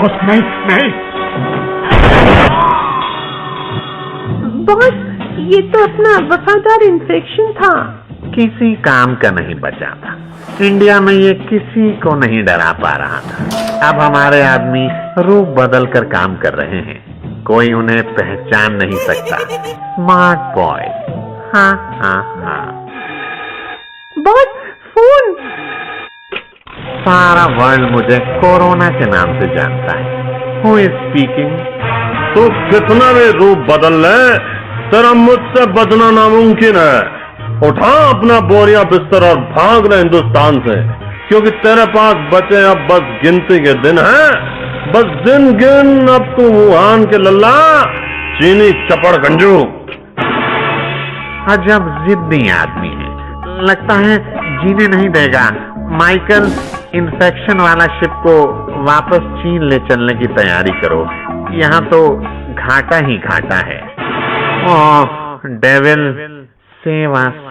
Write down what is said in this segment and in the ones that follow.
Boss नहीं। Boss, ये तो अपना वफादार इन्फेक्शन था। किसी काम का नहीं बचा था। इंडिया में ये किसी को नहीं डरा पा रहा था। अब हमारे आदमी रूप बदल कर काम कर रहे हैं। कोई उन्हें पहचान नहीं सकता। Smart boy. हाँ हाँ हाँ। Boss, phone. सारा वर्ल्ड मुझे कोरोना के नाम से जानता है। Who is speaking? तो कितना भी रूप बदल ले, तेरा मुझसे बचना नामुमकिन है। उठा अपना बोरिया बिस्तर और भाग ले हिंदुस्तान से, क्योंकि तेरे पास बचे अब बस गिनती के दिन हैं। बस दिन गिन अब तू वुहान के लल्ला, चीनी चपड़ गंजू। अजब जिद्दी आदमी है, लगता है जीने नहीं देगा। माइकल, इन्फेक्शन वाला शिप को वापस चीन ले चलने की तैयारी करो। यहाँ तो घाटा ही घाटा है। Oh devil, save us.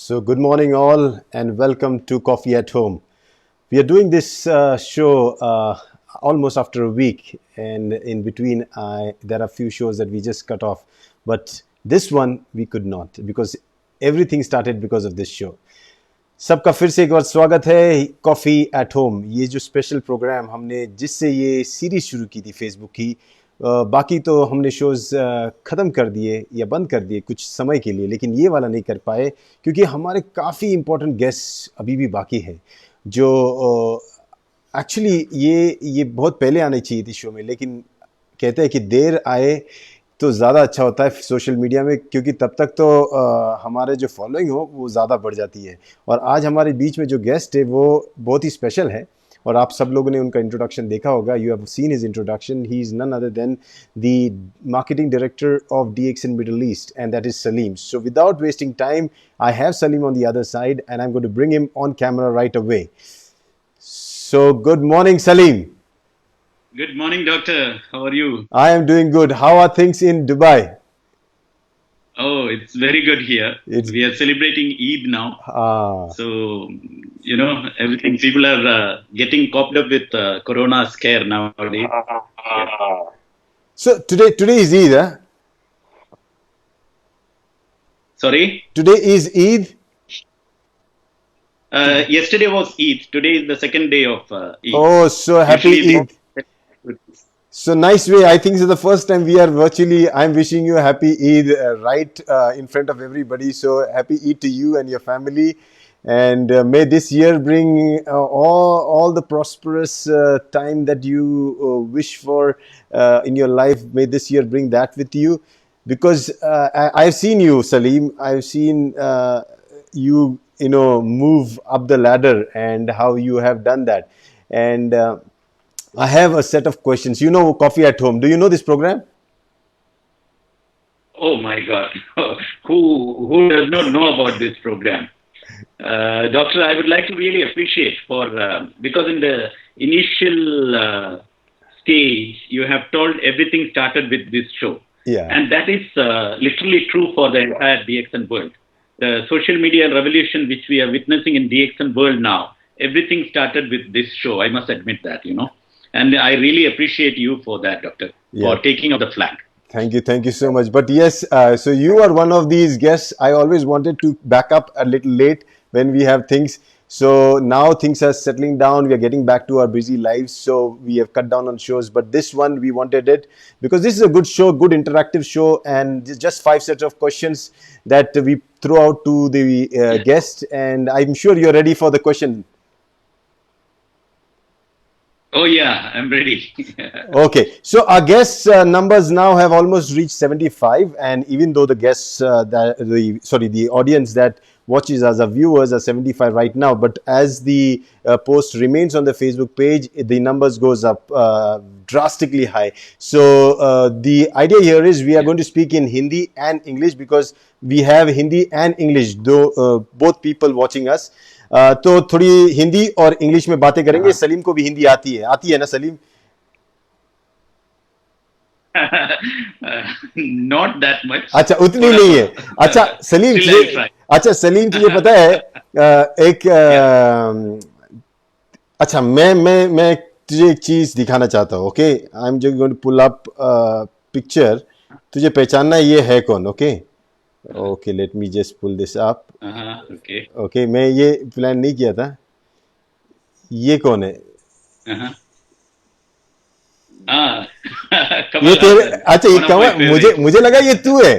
So good morning all and welcome to Coffee at Home. We are doing this show almost after a week, and in between there are a few shows that we just cut off, but this one we could not because everything started because of this show. सबका फिर से एक बार स्वागत है coffee at home. ये जो special programme हमने जिससे ये सीरीज शुरू की थी फेसबुक की, बाकी तो हमने शोज़ ख़त्म कर दिए या बंद कर दिए कुछ समय के लिए, लेकिन ये वाला नहीं कर पाए क्योंकि हमारे काफ़ी इम्पोर्टेंट गेस्ट अभी भी बाकी हैं जो एक्चुअली ये बहुत पहले आने चाहिए थी शो में, लेकिन कहते हैं कि देर आए तो ज़्यादा अच्छा होता है सोशल मीडिया में, क्योंकि तब तक तो हमारे जो फॉलोइंग हो वो ज़्यादा बढ़ जाती है। और आज हमारे बीच में जो गेस्ट है वो बहुत ही स्पेशल है और आप सब लोगों ने उनका इंट्रोडक्शन देखा होगा। You have seen his introduction. He is none other than the marketing director of DXN Middle East and that is Salim. So without wasting time I have Salim on the other side and I am going to bring him on camera right away. So good morning Salim. Good morning, doctor. How are you? I am doing good. How are things in Dubai? Oh, it's very good here. We are celebrating Eid now. So, you know, everything. People are getting caught up with Corona scare nowadays. Yeah. So today is Eid, huh? Sorry? Today is Eid? Yesterday was Eid. Today is the second day of Eid. Oh, so happy Eid. So nice way. I think this is the first time we are virtually. I'm wishing you a happy Eid right in front of everybody. So happy Eid to you and your family, and may this year bring all the prosperous time that you wish for in your life. May this year bring that with you, because I've seen you, Saleem. I've seen you move up the ladder and how you have done that, and I have a set of questions. You know Coffee at Home. Do you know this program? Oh my God. Who does not know about this program? Doctor, I would like to really appreciate because in the initial stage, you have told everything started with this show. Yeah. And that is literally true for the entire DXN world. the social media revolution which we are witnessing in DXN world now, everything started with this show. I must admit that, and I really appreciate you for that, Doctor, Yeah. for taking up the flag. Thank you so much. But yes, so you are one of these guests. I always wanted to back up a little late when we have things. So now things are settling down. We are getting back to our busy lives. So we have cut down on shows. But this one, we wanted it because this is a good show, good interactive show. And just 5 sets of questions that we throw out to the guest. And I'm sure you're ready for the question. Oh yeah, I'm ready. Okay, so our guests numbers now have almost reached 75, and even though the guests, the audience that watches us, our viewers are 75 right now, but as the post remains on the Facebook page, the numbers goes up drastically high. So the idea here is we are going to speak in Hindi and English because we have Hindi and English, though both people watching us. तो थोड़ी हिंदी और English में बातें करेंगे. सलीम को भी हिंदी आती है ना सलीम? Not that much. अच्छा, उतनी नहीं है. अच्छा सलीम तुझे पता है अच्छा मैं तुझे एक चीज दिखाना चाहता हूँ. Okay, I am just going to pull up picture. तुझे पहचानना ये है कौन? Okay okay, let me just pull this up. Okay, मैं ये प्लान नहीं किया था. ये कौन है? ये तेरे, अच्छा ये कमल, मुझे लगा ये तू है.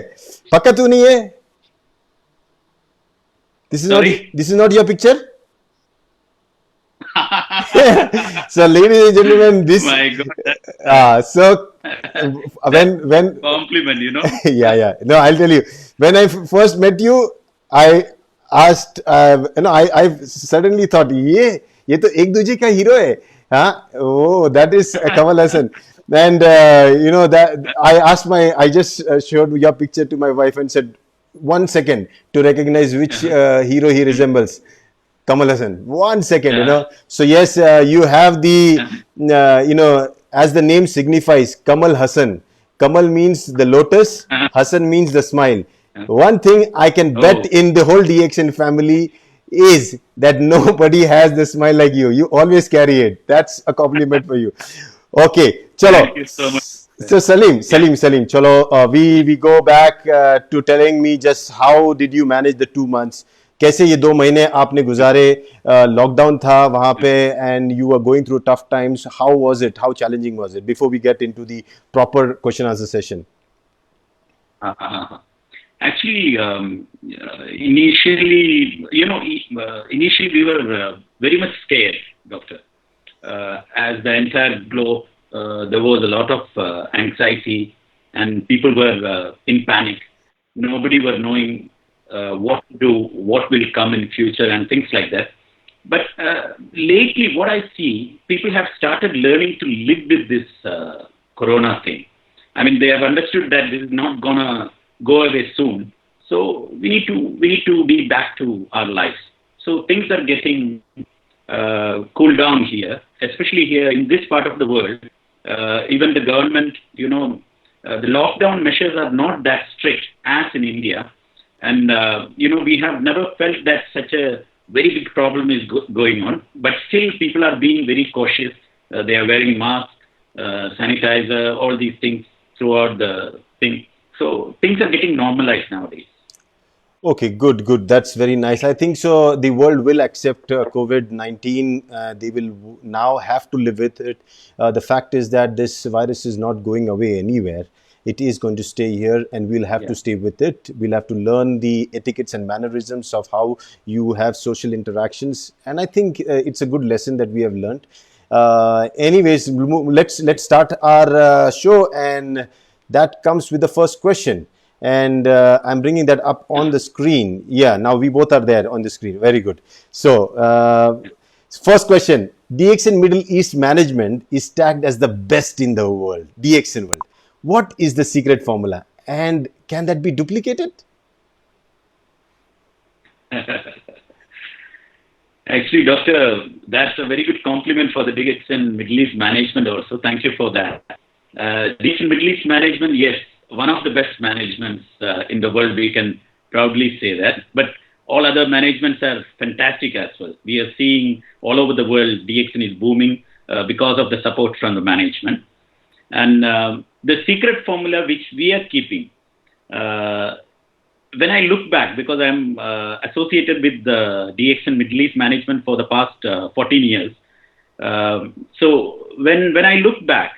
पक्का तू नहीं है? This is not your picture. So ladies and gentlemen, this my God, so when compliment, yeah, no, I'll tell you, when I first met you, I asked I suddenly thought ये तो एक दूजे का हीरो है. Oh, that is Kamal Hassan. And that I just showed your picture to my wife and said 1 second to recognize which hero he resembles. Kamal Hassan. 1 second, So yes, you have the, as the name signifies, Kamal Hassan. Kamal means the lotus, Hassan means the smile. One thing I can bet in the whole DXN family is that nobody has the smile like you. You always carry it. That's a compliment for you. Okay, chalo. Thank you so much. So Saleem, chalo, we go back to telling me just how did you manage the 2 months? कैसे ये 2 महीने आपने गुजारे? Lockdown था वहाँ पे and you were going through tough times. How was it? How challenging was it? Before we get into the proper question answer session. Actually, initially, initially we were very much scared, Doctor. As the entire globe, there was a lot of anxiety and people were in panic. Nobody were knowing what to do, what will come in future and things like that. But lately what I see, people have started learning to live with this corona thing. I mean, they have understood that this is not gonna go away soon. So we need to be back to our lives. So things are getting cooled down here, especially here in this part of the world. Even the government, the lockdown measures are not that strict as in India. And, we have never felt that such a very big problem is going on. But still, people are being very cautious. They are wearing masks, sanitizer, all these things throughout the thing. So things are getting normalized nowadays. Okay, good. That's very nice. I think so. The world will accept COVID-19. They will now have to live with it. The fact is that this virus is not going away anywhere. It is going to stay here and we'll have to stay with it. We'll have to learn the etiquettes and mannerisms of how you have social interactions. And I think it's a good lesson that we have learned. Anyways, let's start our show, and that comes with the first question. And I'm bringing that up on the screen. Yeah, now we both are there on the screen. Very good. So, first question. DXN Middle East Management is tagged as the best in the world, DXN world. What is the secret formula, and can that be duplicated? Actually, Doctor, that's a very good compliment for the DXN Middle East Management also. Thank you for that. DXN Middle East Management, yes, one of the best managements in the world we can proudly say that. But all other managements are fantastic as well. We are seeing all over the world DXN is booming because of the support from the management. And the secret formula which we are keeping, when I look back, because I'm associated with the DXN Middle East management for the past 14 years. So when I look back,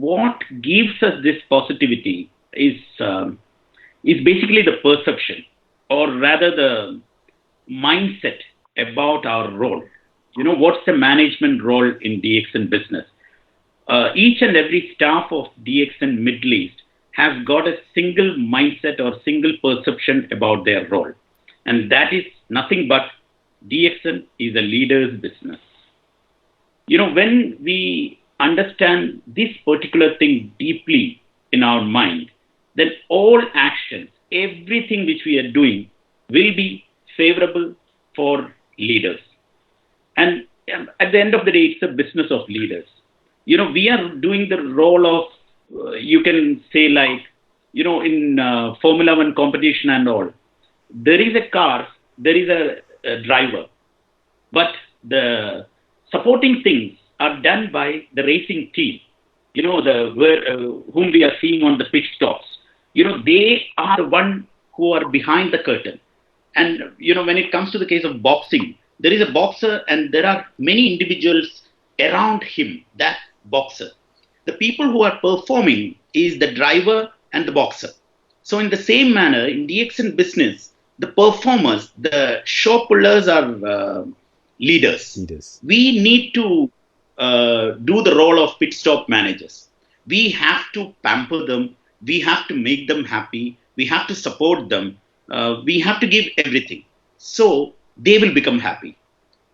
what gives us this positivity is basically the perception, or rather the mindset about our role. What's the management role in DXN business? Each and every staff of DXN Middle East has got a single mindset or single perception about their role. And that is nothing but DXN is a leader's business. When we understand this particular thing deeply in our mind, then all actions, everything which we are doing will be favorable for leaders. And at the end of the day, it's a business of leaders. We are doing the role of, you can say like, in Formula One competition and all, there is a car, there is a driver, but the supporting things are done by the racing team, whom we are seeing on the pit stops. They are the one who are behind the curtain. And, when it comes to the case of boxing, there is a boxer and there are many individuals around him, that boxer. The people who are performing is the driver and the boxer. So in the same manner, in DXN business, the performers, the show pullers are leaders. We need to do the role of pit stop managers. We have to pamper them. We have to make them happy. We have to support them. We have to give everything. So they will become happy.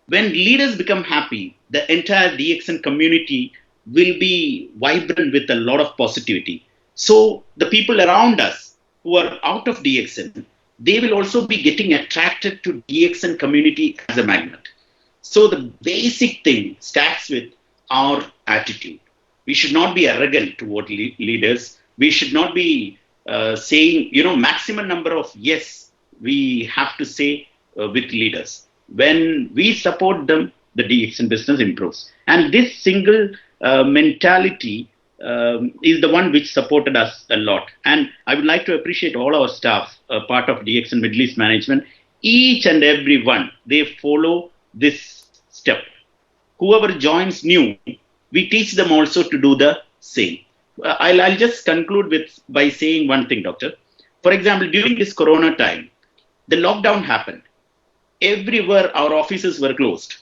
When leaders become happy, the entire DXN community will be vibrant with a lot of positivity. So the people around us who are out of DXN, they will also be getting attracted to DXN community as a magnet. So the basic thing starts with our attitude. We should not be arrogant toward leaders. We should not be saying, maximum number of yes we have to say with leaders. When we support them, the DXN business improves. And this single mentality is the one which supported us a lot. And I would like to appreciate all our staff, part of DXN Middle East management. Each and every one, they follow this step. Whoever joins new, we teach them also to do the same. I'll just conclude by saying one thing, Doctor. For example, during this Corona time, the lockdown happened. Everywhere our offices were closed.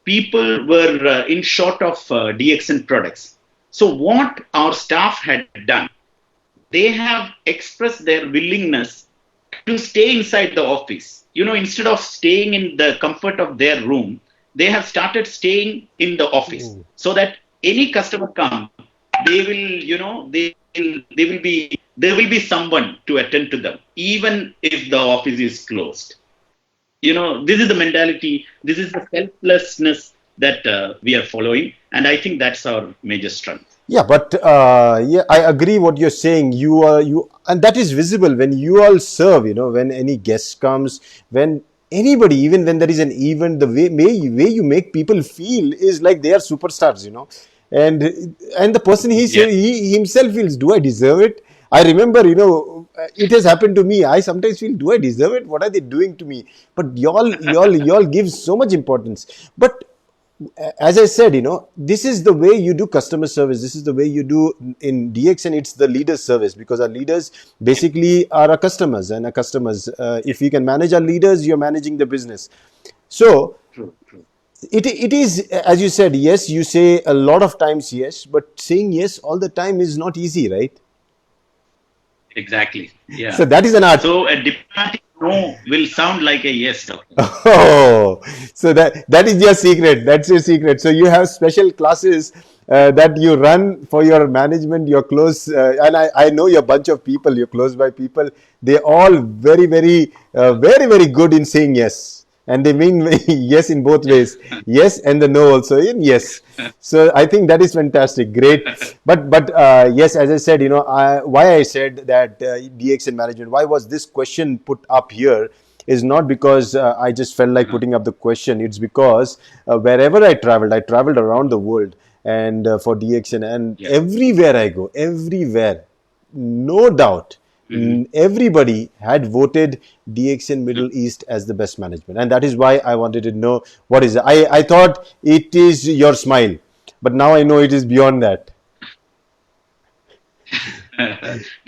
People were in short of DXN products. So what our staff had done, they have expressed their willingness to stay inside the office. Instead of staying in the comfort of their room, they have started staying in the office. So that any customer come, there will be someone to attend to them, even if the office is closed. This is the mentality, this is the selflessness that we are following, and I think that's our major strength. Yeah, but I agree what you're saying. And that is visible when you all serve. When any guest comes, when anybody, even when there is an event, the way you make people feel is like they are superstars. And the person he himself feels, do I deserve it? I remember, it has happened to me. I sometimes feel, do I deserve it? What are they doing to me? But y'all give so much importance. But as I said, this is the way you do customer service. This is the way you do in DXN. It's the leader's service, because our leaders basically are our customers, and our customers. If you can manage our leaders, you're managing the business. So True. it is, as you said, yes, you say a lot of times yes, but saying yes all the time is not easy, right? Exactly. Yeah. So that is an art. So a diplomatic no will sound like a yes, Doctor. Oh, so that is your secret. That's your secret. So you have special classes that you run for your management, your close, and I know your bunch of people, your close by people. They're all very, very, very, very good in saying yes. And they mean yes in both ways. Yes and the no also in yes. So I think that is fantastic. Great. But yes, as I said, why I said that DXN management, why was this question put up here is not because I just felt like putting up the question. It's because wherever I traveled around the world and for DXN, and Yeah. everywhere I go, everywhere, no doubt, everybody had voted DXN Middle East as the best management, and that is why I wanted to know what is it. I thought it is your smile, but now I know it is beyond that.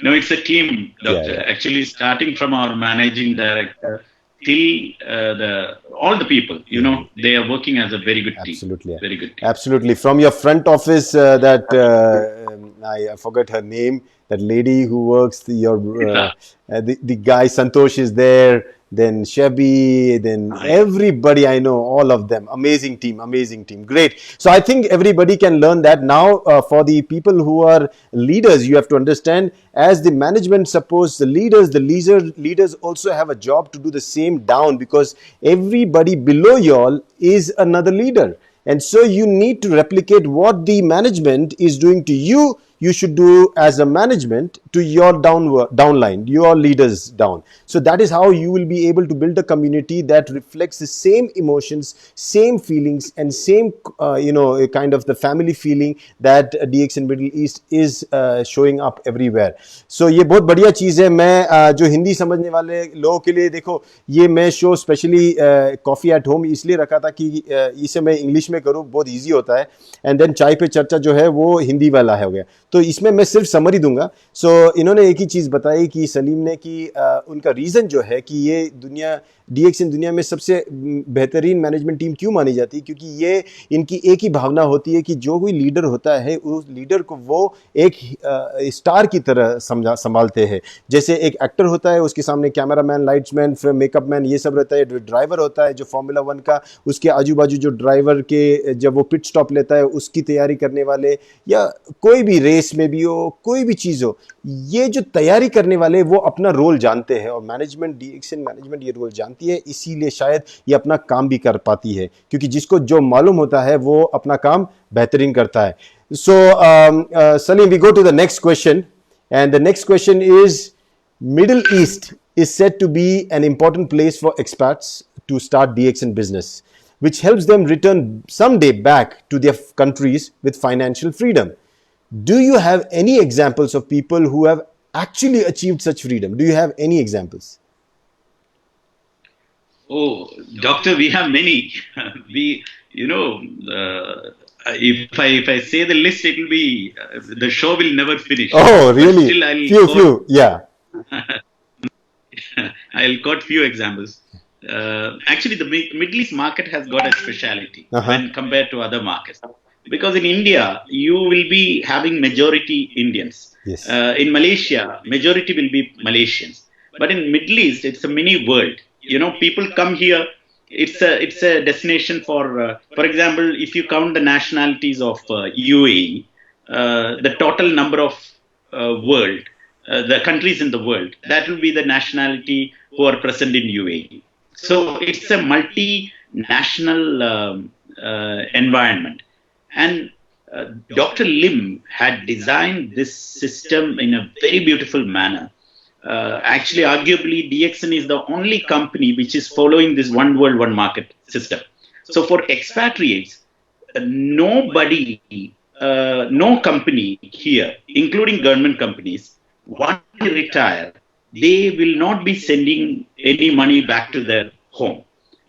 No, it's a team, Doctor. Yeah. Actually, starting from our managing director till all the people, they are working as a very good team. Absolutely, Very good team. absolutely. From your front office, I forgot her name. That lady who works, the guy Santosh is there. Then Shabby, then everybody I know, all of them. Amazing team, amazing team. Great. So I think everybody can learn that now. For the people who are leaders, you have to understand, as the management supports the leaders also have a job to do the same down, because everybody below y'all is another leader. And so you need to replicate what the management is doing to you. You should do as a management to your downline, your leaders down. So that is how you will be able to build a community that reflects the same emotions, same feelings, and same kind of the family feeling that DXN Middle East is showing up everywhere. So ये बहुत बढ़िया चीज़ है. मैं जो हिंदी समझने वाले लोगों के लिए, देखो, ये मैं show specially coffee at home इसलिए रखा था कि इसे मैं इंग्लिश में करूँ, बहुत ईजी होता है. एंड देन चाय पे चर्चा जो है वो हिंदी वाला है हो गया. तो इसमें मैं सिर्फ समरी दूंगा. सो इन्होंने एक ही चीज़ बताई कि सलीम ने, कि उनका रीज़न जो है कि ये DXN दुनिया में सबसे बेहतरीन मैनेजमेंट टीम क्यों मानी जाती है, क्योंकि ये इनकी एक ही भावना होती है कि जो कोई लीडर होता है उस लीडर को वो एक स्टार की तरह संभालते हैं. जैसे एक एक्टर होता है, उसके सामने कैमरामैन, लाइट्समैन, फिर मेकअप मैन, ये सब रहता है. ड्राइवर होता है जो फॉर्मूला 1 का, उसके आजू बाजू जो ड्राइवर के जब वो पिट स्टॉप लेता है उसकी तैयारी करने वाले, या कोई भी रेस में भी हो, कोई भी चीज़ हो, ये जो तैयारी करने वाले वो अपना रोल जानते हैं. और मैनेजमेंट, DXN मैनेजमेंट ये रोल जानती है, इसीलिए शायद ये अपना काम भी कर पाती है, क्योंकि जिसको जो मालूम होता है वो अपना काम बेहतरीन करता है. सो Saleem, we go to the next question, and the next question is, Middle East is said to be an important place for expats to start DXN business, which helps them return someday back to their countries with financial freedom. Do you have any examples of people who have actually achieved such freedom? Do you have any examples? Oh, Doctor, we have many. If I say the list, it will be, the show will never finish. Oh, But really? still, I'll Few, yeah. I'll quote few examples. Actually, the Middle East market has got a speciality when compared to other markets. Because in India, you will be having majority Indians. Yes. In Malaysia, majority will be Malaysians. But in Middle East, it's a mini world. People come here. It's a destination for example, if you count the nationalities of UAE, the total number of the countries in the world, that will be the nationality who are present in UAE. So it's a multinational environment. And Dr. Lim had designed this system in a very beautiful manner. Actually, arguably, DXN is the only company which is following this one world, one market system. So for expatriates, nobody, no company here, including government companies, once they retire, they will not be sending any money back to their home.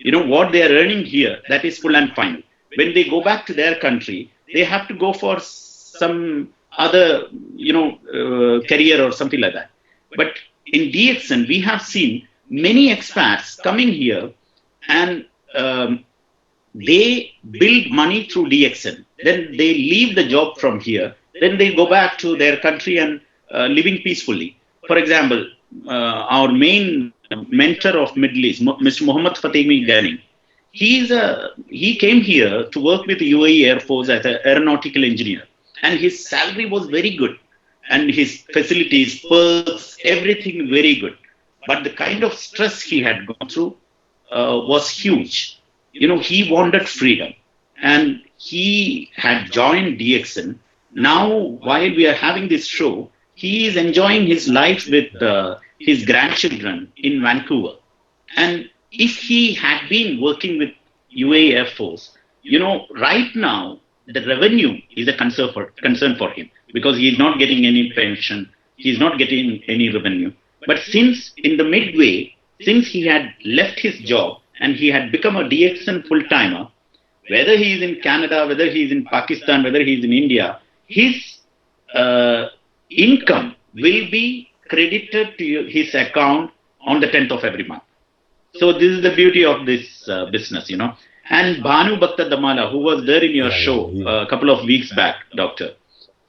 What they are earning here, that is full and final. When they go back to their country, they have to go for some other, career or something like that. But in DXN, we have seen many expats coming here and they build money through DXN. Then they leave the job from here. Then they go back to their country and living peacefully. For example, our main mentor of Middle East, Mr. Mohammed Fatemi Ghani, he came here to work with the UAE Air Force as an aeronautical engineer. And his salary was very good. And his facilities, perks, everything very good. But the kind of stress he had gone through, was huge. He wanted freedom, and he had joined DXN. Now, while we are having this show, he is enjoying his life with his grandchildren in Vancouver. And if he had been working with UAE Air Force, right now the revenue is a concern for him, because he is not getting any pension, he is not getting any revenue. But since in the midway, since he had left his job and he had become a DXN full-timer, whether he is in Canada, whether he is in Pakistan, whether he is in India, his income will be credited to his account on the 10th of every month. So this is the beauty of this business, And Bhanu Bhakta Damala, who was there in your show a couple of weeks back, Doctor,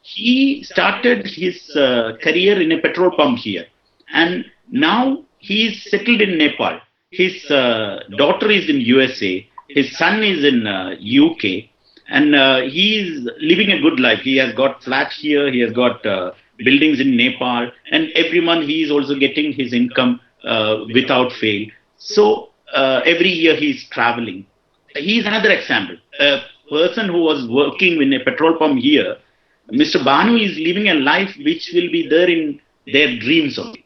he started his career in a petrol pump here. And now he is settled in Nepal. His daughter is in USA. His son is in UK. And he is living a good life. He has got flat here. He has got buildings in Nepal. And every month he is also getting his income without fail. So every year he is traveling. He is another example. A person who was working in a petrol pump here, Mr. Banu is living a life which will be there in their dreams only.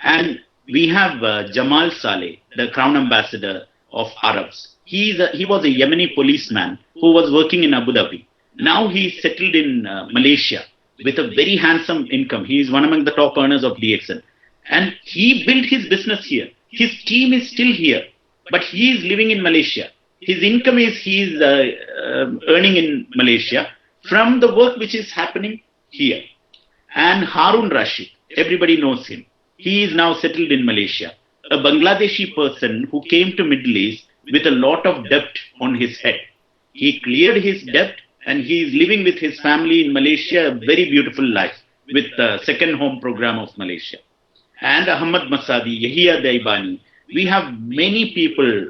And we have Jamal Saleh, the Crown Ambassador of Arabs. He was a Yemeni policeman who was working in Abu Dhabi. Now he is settled in Malaysia with a very handsome income. He is one among the top earners of DXN. And he built his business here. His team is still here, but he is living in Malaysia. His income is he is earning in Malaysia from the work which is happening here. And Harun Rashid, everybody knows him. He is now settled in Malaysia. A Bangladeshi person who came to Middle East with a lot of debt on his head. He cleared his debt and he is living with his family in Malaysia, a very beautiful life with the second home program of Malaysia. And Ahmad Masadi, Yahya Daibani. We have many people,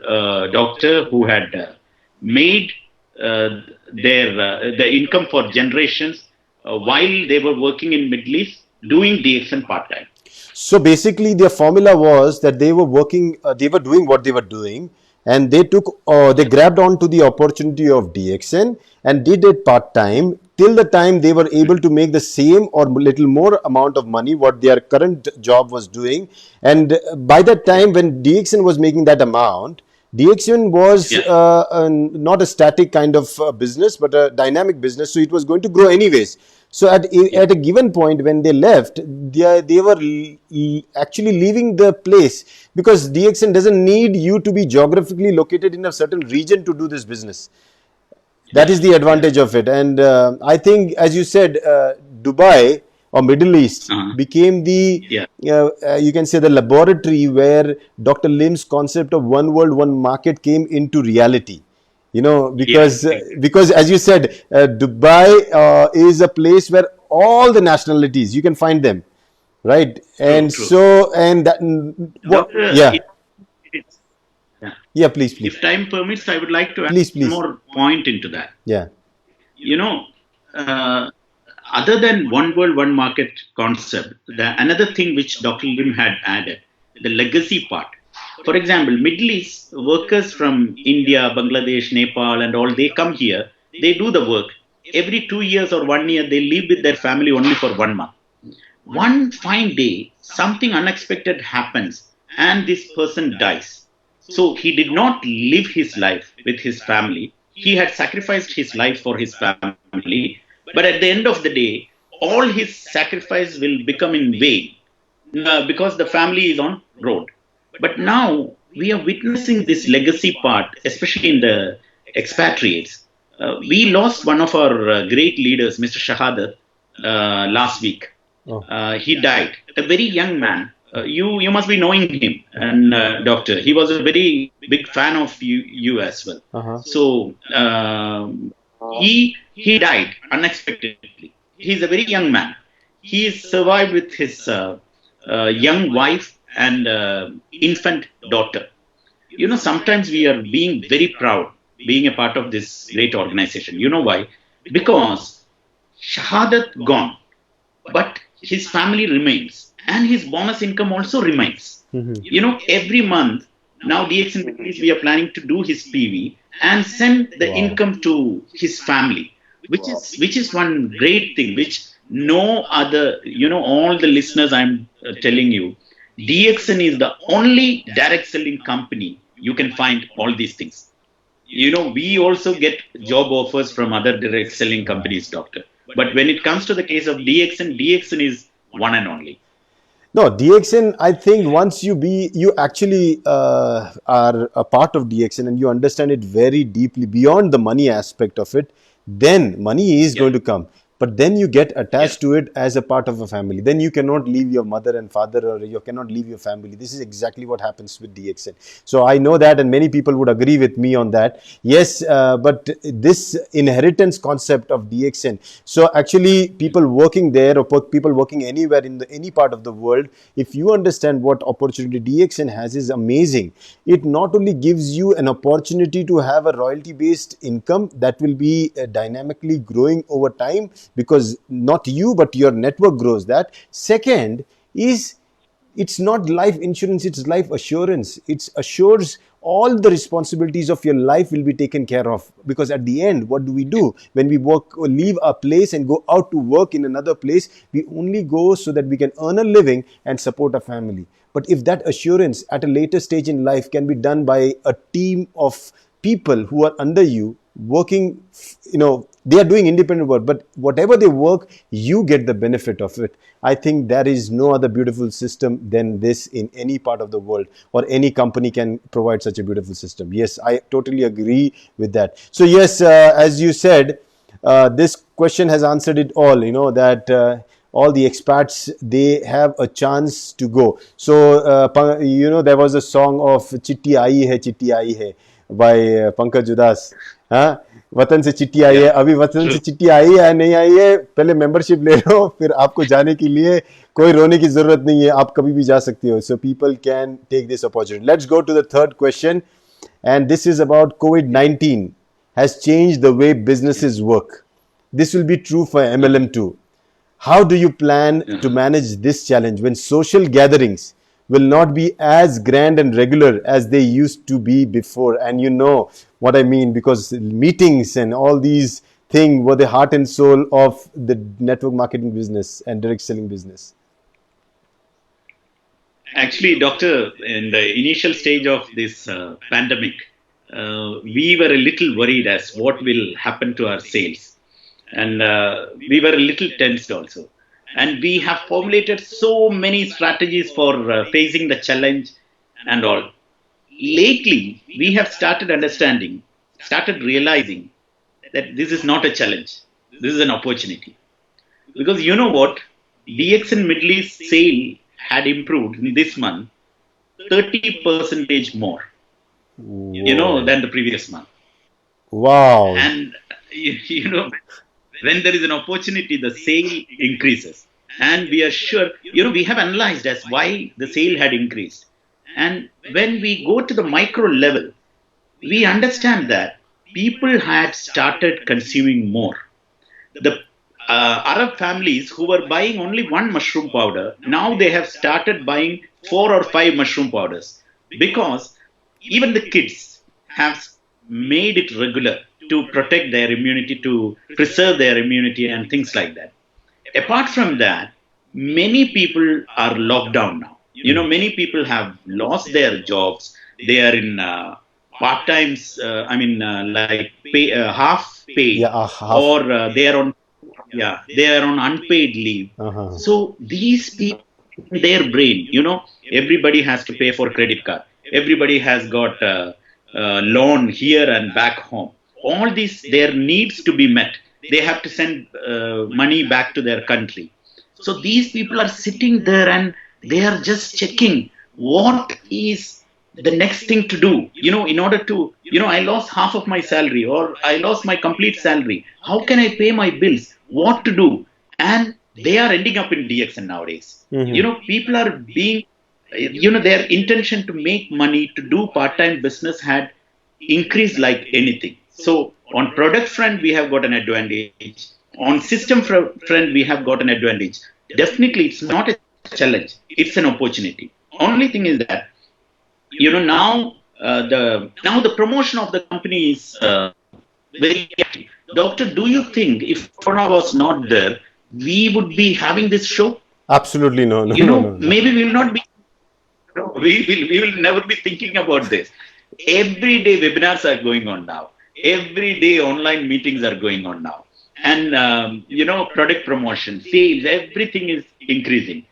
Doctor, who had made their income for generations while they were working in Middle East, doing DXN part-time. So basically their formula was that they were working, they were doing what they were doing, and they grabbed onto the opportunity of DXN and did it part-time till the time they were able to make the same or little more amount of money what their current job was doing. And by that time when DXN was making that amount, DXN was not a static kind of business, but a dynamic business. So it was going to grow anyways. So at a given point when they left, they were actually leaving the place, because DXN doesn't need you to be geographically located in a certain region to do this business. That is the advantage of it. And I think, as you said, Dubai or Middle East became the, you can say, the laboratory where Dr. Lim's concept of one world, one market came into reality. Because as you said, Dubai is a place where all the nationalities, you can find them, right? And so, and that, please. If time permits, I would like to add please. more point into that. Yeah. Other than one world, one market concept, another thing which Dr. Lim had added, the legacy part. For example, Middle East workers from India, Bangladesh, Nepal and all, they come here, they do the work. Every 2 years or 1 year, they live with their family only for 1 month. One fine day, something unexpected happens and this person dies. So he did not live his life with his family. He had sacrificed his life for his family. But at the end of the day, all his sacrifice will become in vain because the family is on road. But now we are witnessing this legacy part, especially in the expatriates. We lost one of our great leaders, Mr. Shahadat, last week. He died. A very young man. You must be knowing him, and Doctor. He was a very big fan of you as well. So he died unexpectedly. He's a very young man. He survived with his young wife and infant daughter. Sometimes we are being very proud being a part of this great organization. You know why? Because Shahadat gone, but his family remains and his bonus income also remains. Every month, Now DXN Middle we are planning to do his PV and send the income to his family, which is one great thing, which no other, all the listeners I'm telling you, DXN is the only direct selling company you can find all these things. We also get job offers from other direct selling companies, doctor. But when it comes to the case of DXN is one and only. No, DXN, I think once you actually are a part of DXN and you understand it very deeply beyond the money aspect of it, then money is going to come. But then you get attached to it as a part of a family. Then you cannot leave your mother and father, or you cannot leave your family. This is exactly what happens with DXN. So I know that, and many people would agree with me on that. Yes, but this inheritance concept of DXN. So actually, people working there or people working anywhere in any part of the world, if you understand what opportunity DXN has, is amazing. It not only gives you an opportunity to have a royalty-based income that will be dynamically growing over time, because not you but your network grows that. Second is, it's not life insurance, it's life assurance. It assures all the responsibilities of your life will be taken care of, because at the end, what do we do when we work or leave a place and go out to work in another place? We only go so that we can earn a living and support a family. But if that assurance at a later stage in life can be done by a team of people who are under you working, they are doing independent work, but whatever they work, you get the benefit of it. I think there is no other beautiful system than this in any part of the world, or any company can provide such a beautiful system. Yes, I totally agree with that. So yes, as you said, this question has answered it all, that all the expats, they have a chance to go. So there was a song of Chitti Aayi Hai by Pankaj Udas. हाँ, वतन से चिट्ठी आई है, अभी वतन से चिट्ठी आई है नहीं आई है, पहले मेंबरशिप ले लो, फिर आपको जाने के लिए कोई रोने की जरूरत नहीं है, आप कभी भी जा सकते हो. So people can take this opportunity. Let's go to the third question, and this is about COVID-19 has changed the way businesses work. This will be true for MLM too. How do you plan to manage this challenge when social gatherings will not be as grand and regular as they used to be before? And you know what I mean, because meetings and all these things were the heart and soul of the network marketing business and direct selling business. Actually, doctor, in the initial stage of this pandemic, we were a little worried as what will happen to our sales. And we were a little tensed also. And we have formulated so many strategies for facing the challenge and all. Lately, we have started realizing that this is not a challenge. This is an opportunity. Because you know what? DXN Middle East sale had improved in this month 30% more, than the previous month. Wow. And, when there is an opportunity, the sale increases. And we are sure, we have analyzed as why the sale had increased. And when we go to the micro level, we understand that people had started consuming more. The Arab families who were buying only one mushroom powder, now they have started buying 4 or 5 mushroom powders, because even the kids have made it regular to protect their immunity, to preserve their immunity and things like that. Apart from that, many people are locked down now. Many people have lost their jobs. They are in part-times, like half pay, or they are on unpaid leave. So these people, their brain, everybody has to pay for credit card. Everybody has got loan here and back home. All these, their needs to be met. They have to send money back to their country. So these people are sitting there and they are just checking what is the next thing to do. In order to, I lost half of my salary, or I lost my complete salary. How can I pay my bills? What to do? And they are ending up in DXN nowadays. People are being, their intention to make money, to do part-time business had increased like anything. So on product front, we have got an advantage. On system front, we have got an advantage. Definitely, it's not a challenge. It's an opportunity. Only thing is that, now the promotion of the company is very active. Doctor, do you think if Corona was not there, we would be having this show? Absolutely no, no. Maybe we will not be. We will never be thinking about this. Every day webinars are going on now. Every day online meetings are going on now. And, product promotion, sales, everything is increasing.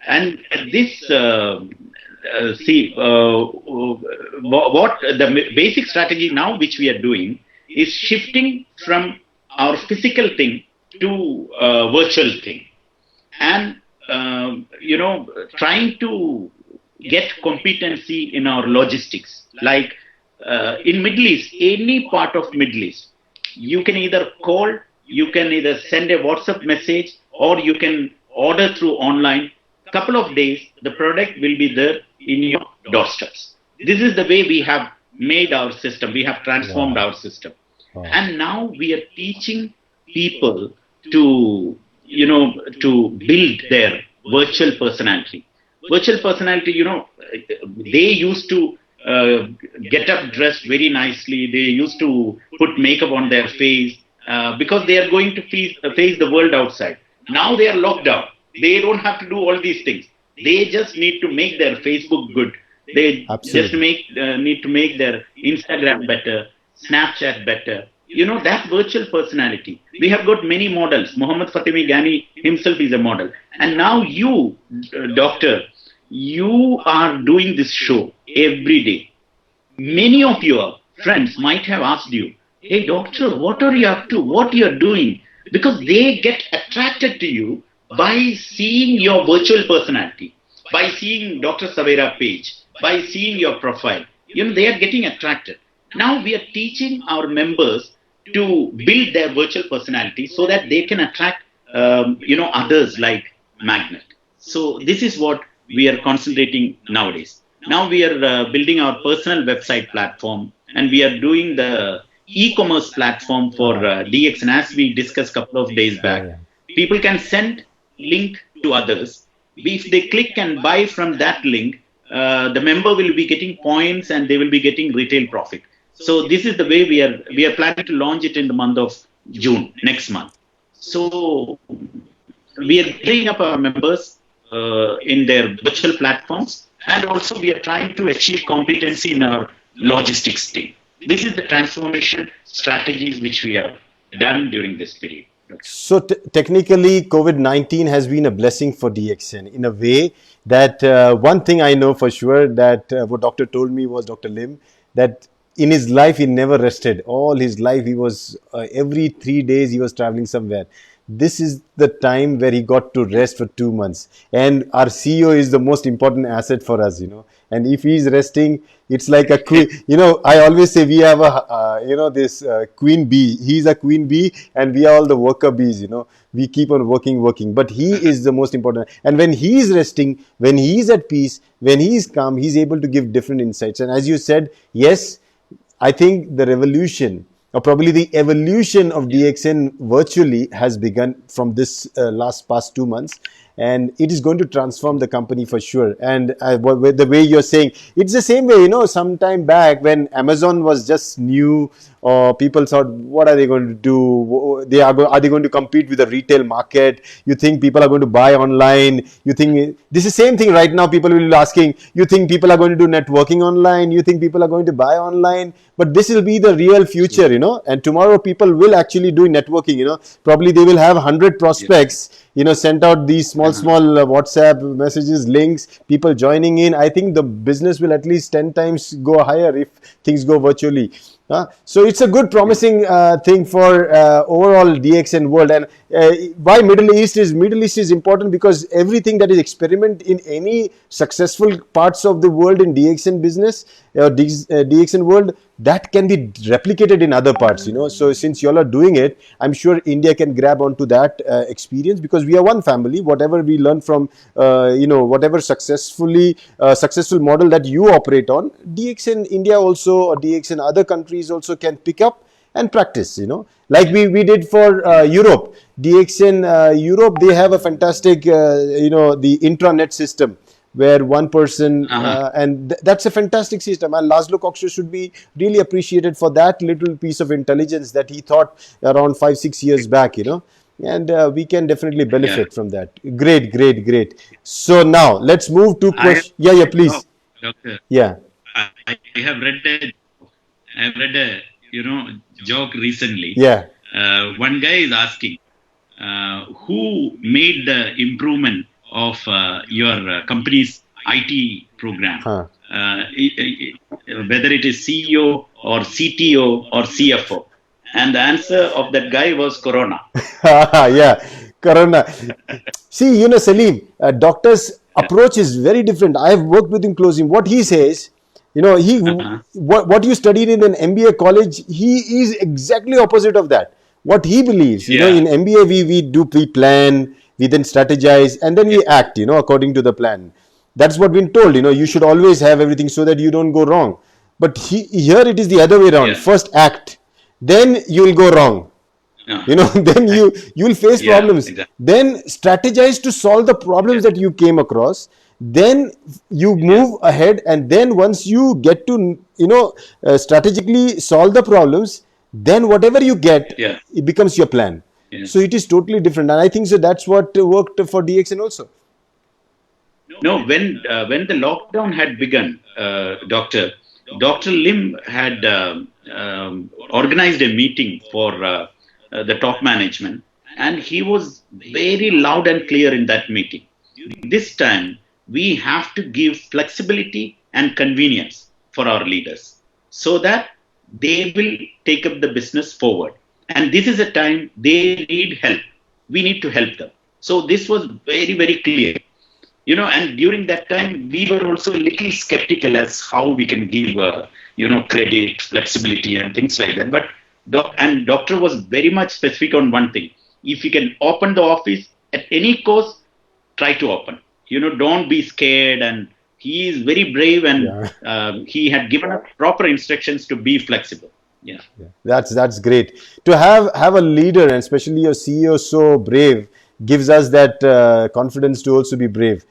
And this, what the basic strategy now which we are doing is shifting from our physical thing to virtual thing. And, trying to get competency in our logistics. Like in Middle East, any part of Middle East, you can either call, you can either send a WhatsApp message, or you can order through online. Couple of days, the product will be there in your doorsteps. This is the way we have made our system. We have transformed our system. And now we are teaching people to, to build their virtual personality. Virtual personality, they used to get up dressed very nicely. They used to put makeup on their face because they are going to face the world outside. Now they are locked down. They don't have to do all these things. They just need to make their Facebook good. They just need to make their Instagram better, Snapchat better. That virtual personality. We have got many models. Muhammad Fatemi Ghani himself is a model. And now you, doctor, you are doing this show every day. Many of your friends might have asked you, hey doctor, what are you up to? What you are doing? Because they get attracted to you by seeing your virtual personality, by seeing Dr. Savera page, by seeing your profile. They are getting attracted. Now we are teaching our members to build their virtual personality so that they can attract, others like magnet. So this is what we are concentrating nowadays. Now we are building our personal website platform, and we are doing the e-commerce platform for DXN, as we discussed a couple of days back. People can send link to others. If they click and buy from that link, the member will be getting points and they will be getting retail profit. So this is the way we are planning to launch it in the month of June, next month. So we are bringing up our members in their virtual platforms, and also we are trying to achieve competency in our logistics team. This is the transformation strategies which we have done during this period. So technically, COVID-19 has been a blessing for DXN in a way that one thing I know for sure, that what doctor told me was, Dr. Lim, that in his life he never rested. All his life he was, every 3 days he was traveling somewhere. This is the time where he got to rest for 2 months. And our CEO is the most important asset for us, And if he's resting, it's like a queen. I always say we have a, this queen bee. He's a queen bee and we are all the worker bees, We keep on working. But he is the most important. And when he is resting, when he is at peace, when he is calm, he's able to give different insights. And as you said, yes, I think the revolution, or probably the evolution of DXN virtually has begun from this past 2 months, and it is going to transform the company for sure. And the way you're saying, it's the same way, some time back when Amazon was just new, or people thought, what are they going to do? Are they going to compete with the retail market? You think people are going to buy online? You think this is the same thing right now? People will be asking, you think people are going to do networking online? You think people are going to buy online? But this will be the real future, and tomorrow people will actually do networking, Probably they will have 100 prospects, sent out these small WhatsApp messages, links, people joining in. I think the business will at least 10 times go higher if things go virtually. So it's a good promising thing for overall DXN world. And why Middle East is important, because everything that is experiment in any successful parts of the world in DXN business, DXN world, that can be replicated in other parts, So since you all are doing it, I'm sure India can grab onto that experience, because we are one family. Whatever we learn from, whatever successful model that you operate on, DXN India also, or DXN other countries also can pick up and practice, like we did for Europe. DXN Europe, they have a fantastic, the intranet system. where one person, Uh-huh. and that's a fantastic system. And Laszlo Coxer should be really appreciated for that little piece of intelligence that he thought around 5, 6 years back, and we can definitely Yeah. benefit from that. Great, great, great. So now let's move to I have question. Yeah, yeah, oh, please. doctor. Yeah. I have read a joke recently. Yeah. One guy is asking who made the improvement of your company's IT program, Huh. whether it is CEO or CTO or CFO, and the answer of that guy was Corona. Yeah, Corona. See, Saleem, doctor's approach is very different. I've worked with him closely. What he says, he Uh-huh. what you studied in an MBA college, he is exactly opposite of that. What he believes, Yeah, in MBA we plan, we then strategize, and then yeah, we act, according to the plan. That's what we've been told. You should always have everything so that you don't go wrong. But here it is the other way around. yeah. First act, then you will go wrong. Uh, Then you will face yeah, problems, exactly. then strategize to solve the problems Yeah, that you came across, then you yeah, move ahead, and then once you get to strategically solve the problems, then whatever you get, yeah, it becomes your plan. yeah. So it is totally different, and I think so that's what worked for DXN also. No, when the lockdown had begun, Doctor Lim had organized a meeting for the top management, and he was very loud and clear in that meeting. This time, we have to give flexibility and convenience for our leaders so that they will take up the business forward. And this is a time they need help. We need to help them. So this was very, very clear. And during that time, we were also a little skeptical as how we can give, credit, flexibility, and things like that. But doctor was very much specific on one thing: if you can open the office at any cost, try to open. Don't be scared. And he is very brave, and Yeah. he had given us proper instructions to be flexible. Yeah. Yeah, that's great to have a leader, and especially a CEO so brave gives us that confidence to also be brave.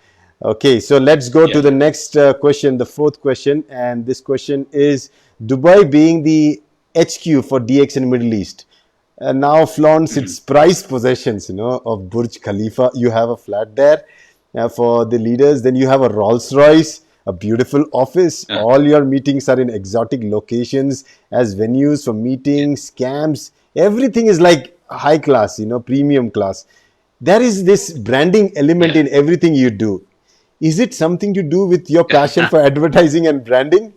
Okay, so let's go to Yeah. the next question, the fourth question, and this question is: Dubai being the HQ for DXN Middle East, now flaunts its prized possessions, of Burj Khalifa. You have a flat there for the leaders. Then you have a Rolls Royce, a beautiful office. Uh, All your meetings are in exotic locations as venues for meetings, camps. Everything is like high class, premium class. There is this branding element yeah. in everything you do. Is it something to do with your passion for advertising and branding?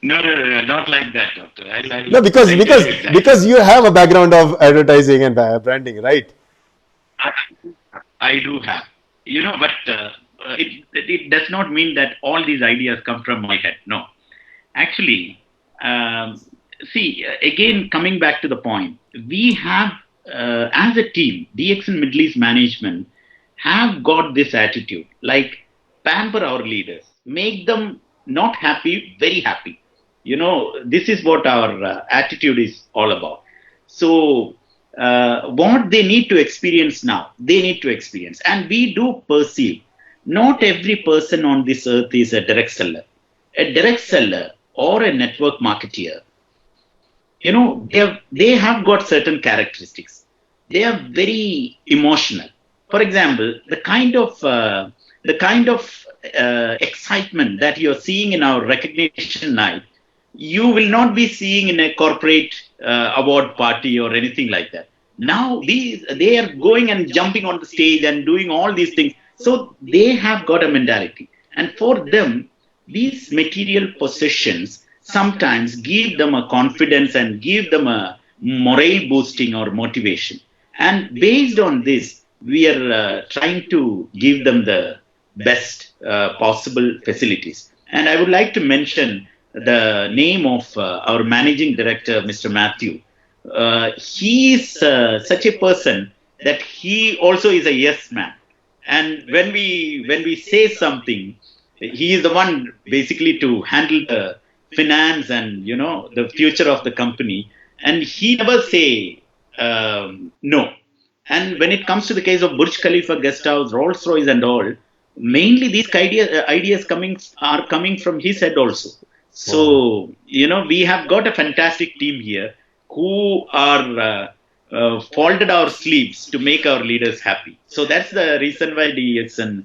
No, not like that, doctor. I'll No, because tell because you exactly. because you have a background of advertising and branding, right? I do have, but it does not mean that all these ideas come from my head. No, actually, see, again, coming back to the point, we have, as a team, DXN Middle East management have got this attitude, like pamper our leaders, make them not happy, very happy. This is what our attitude is all about. So, what they need to experience now, they need to experience. And we do perceive not every person on this earth is a direct seller. A direct seller or a network marketeer, they have got certain characteristics. They are very emotional. For example, the kind of excitement that you're seeing in our recognition night, you will not be seeing in a corporate award party or anything like that. Now they are going and jumping on the stage and doing all these things. So they have got a mentality, and for them, these material possessions sometimes give them a confidence and give them a morale boosting or motivation. And based on this, we are trying to give them the best possible facilities. And I would like to mention the name of our managing director, Mr. Matthew. He is such a person that he also is a yes man. And when we say something, he is the one basically to handle the finance and the future of the company. And he never say no. And when it comes to the case of Burj Khalifa guest house, Rolls Royce, and all, mainly these ideas are coming from his head also. So we have got a fantastic team here who are folded our sleeves to make our leaders happy. So that's the reason why in DXN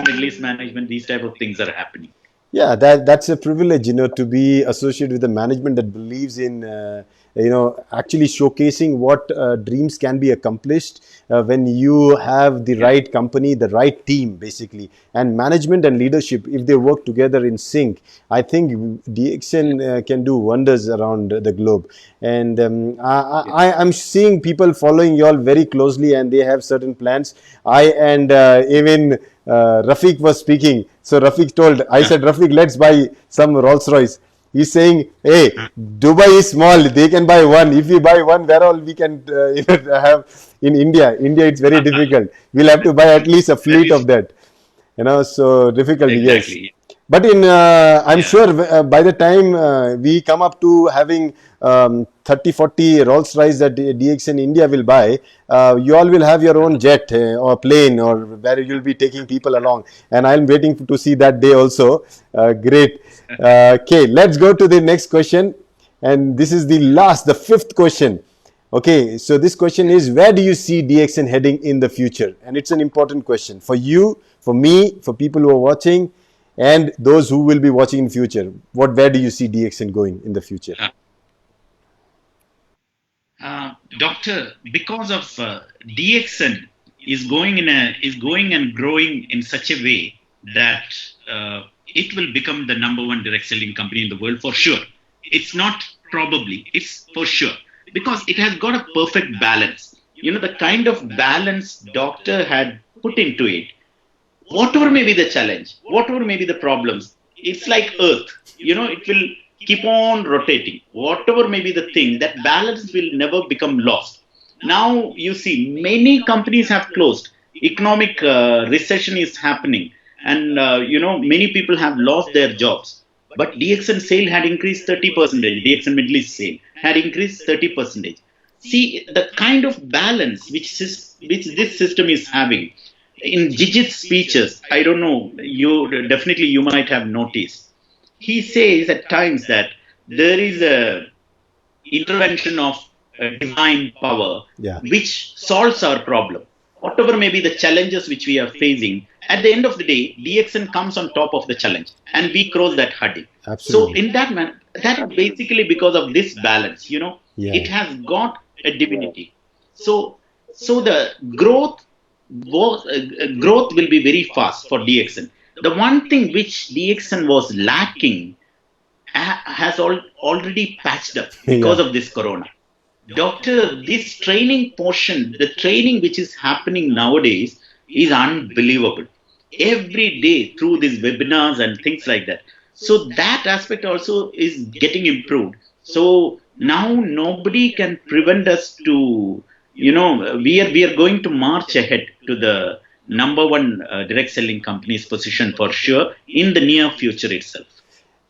Middle East management, these type of things are happening. Yeah, that's a privilege, to be associated with a management that believes in, actually showcasing what dreams can be accomplished when you have the right company, the right team, basically. And management and leadership, if they work together in sync, I think DXN can do wonders around the globe. And I'm seeing people following you all very closely, and they have certain plans. Even Rafiq was speaking. So Rafiq I said, Rafiq, let's buy some Rolls Royce. He's saying, hey, Dubai is small. They can buy one. If we buy one, where all we can have in India? India, it's very difficult. We'll have to buy at least a fleet of that. So difficult, Exactly. yes. But I'm sure by the time we come up to having 30, 40 Rolls Royce that DXN India will buy, you all will have your own jet or plane, or where you'll be taking people along. And I'm waiting to see that day also. Great. Okay, let's go to the next question. And this is the fifth question. Okay, so this question is, where do you see DXN heading in the future? And it's an important question for you, for me, for people who are watching, and those who will be watching in future. Where do you see DXN going in the future? Doctor, because of DXN is going and growing in such a way that it will become the number one direct selling company in the world for sure. It's not probably, it's for sure, because it has got a perfect balance. The kind of balance doctor had put into it, whatever may be the challenge, whatever may be the problems, it's like earth, it will keep on rotating. Whatever may be the thing, that balance will never become lost. Now you see many companies have closed, economic recession is happening, and many people have lost their jobs. But DXN sale had increased 30%. DXN Middle East sale had increased 30%. See the kind of balance which this system is having. In Jijit's speeches, I don't know, you might have noticed. He says at times that there is a intervention of divine power, which solves our problem. Whatever may be the challenges which we are facing, at the end of the day, DXN comes on top of the challenge and we cross that hurdle. Absolutely. So in that manner, that is basically because of this balance, it has got a divinity. So the growth will be very fast for DXN. The one thing which DXN was lacking has already patched up because of this corona. Doctor, this training portion, the training which is happening nowadays is unbelievable. Every day through these webinars and things like that. So that aspect also is getting improved. So now nobody can prevent us to, we are going to march ahead to the number one direct selling company's position for sure in the near future itself.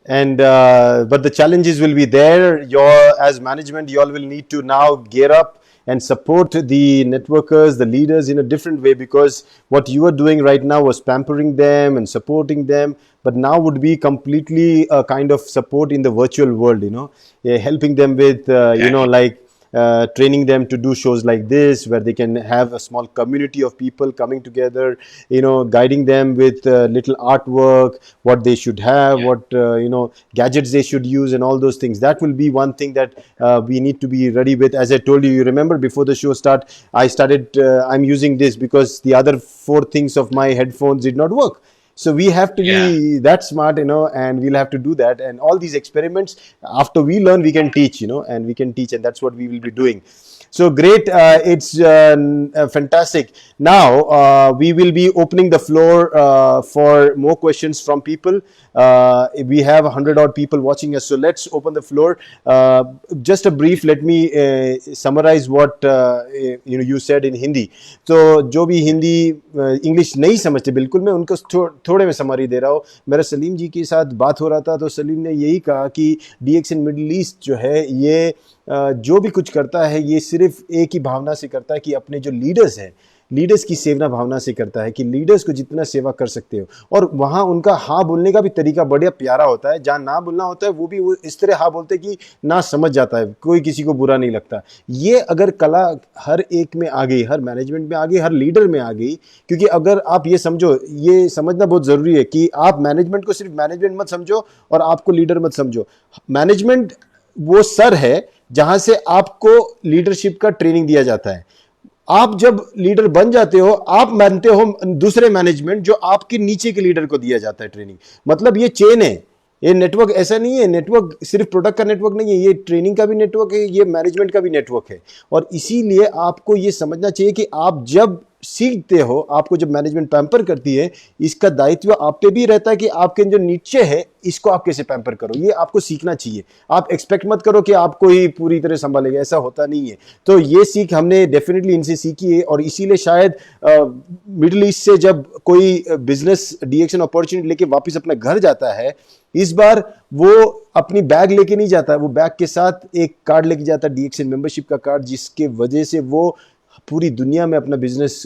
And but the challenges will be there. As management, you all will need to now gear up and support the networkers, the leaders in a different way, because what you are doing right now was pampering them and supporting them, but now would be completely a kind of support in the virtual world, helping them with, training them to do shows like this, where they can have a small community of people coming together, guiding them with little artwork, what they should have, what, gadgets they should use, and all those things. That will be one thing that we need to be ready with. As I told you, you remember before the show I'm using this because the other 4 things of my headphones did not work. So we have to be that smart, and we'll have to do that. And all these experiments, after we learn, we can teach, and we can teach, and that's what we will be doing. So great. It's fantastic. Now, we will be opening the floor for more questions from people. We have 100 odd people watching us. So let's open the floor. Just a brief, let me summarize what you said in Hindi. तो जो भी Hindi English नहीं समझते बिल्कुल, मैं उनको थोड़े में समरी दे रहा हूँ. मेरा सलीम जी के साथ बात हो रहा था, तो सलीम ने यही कहा कि DXN मिडिल ईस्ट जो है ये जो भी कुछ करता है ये सिर्फ एक ही भावना से करता है कि अपने जो लीडर्स हैं, लीडर्स की सेवा भावना से करता है कि लीडर्स को जितना सेवा कर सकते हो। और वहाँ उनका हाँ बोलने का भी तरीका बढ़िया प्यारा होता है। जहाँ ना बोलना होता है वो भी वो इस तरह हाँ बोलते हैं कि ना समझ जाता है, कोई किसी को बुरा नहीं लगता। ये अगर कला हर एक में आ गई, हर मैनेजमेंट में आ गई, हर लीडर में आ गई, क्योंकि अगर आप ये समझो, ये समझना बहुत ज़रूरी है कि आप मैनेजमेंट को सिर्फ मैनेजमेंट मत समझो और आपको लीडर मत समझो। मैनेजमेंट वो सर है जहाँ से आपको लीडरशिप का ट्रेनिंग दिया जाता है। आप जब लीडर बन जाते हो, आप मानते हो दूसरे मैनेजमेंट जो आपके नीचे के लीडर को दिया जाता है ट्रेनिंग। मतलब ये चेन है, ये नेटवर्क ऐसा नहीं है। नेटवर्क सिर्फ प्रोडक्ट का नेटवर्क नहीं है, ये ट्रेनिंग का भी नेटवर्क है, ये मैनेजमेंट का भी नेटवर्क है। और इसीलिए आपको ये समझना चाहिए कि आप जब सीखते हो, आपको जब मैनेजमेंट पैम्पर करती है, इसका दायित्व आप पे भी रहता है कि आपके जो नीचे है इसको आप कैसे पैम्पर करो। ये आपको सीखना चाहिए। आप एक्सपेक्ट मत करो कि आपको ही पूरी तरह संभालेगा, ऐसा होता नहीं है। तो ये सीख हमने डेफिनेटली इनसे सीखी है। और इसीलिए शायद मिडिल ईस्ट से जब कोई बिजनेस DXN अपॉर्चुनिटी लेके वापस अपने घर जाता है, इस बार वो अपनी बैग लेके नहीं जाता है, वो बैग के साथ एक कार्ड लेके जाता है, DXN मेंबरशिप का कार्ड, जिसके वजह से वो पूरी दुनिया में अपना बिजनेस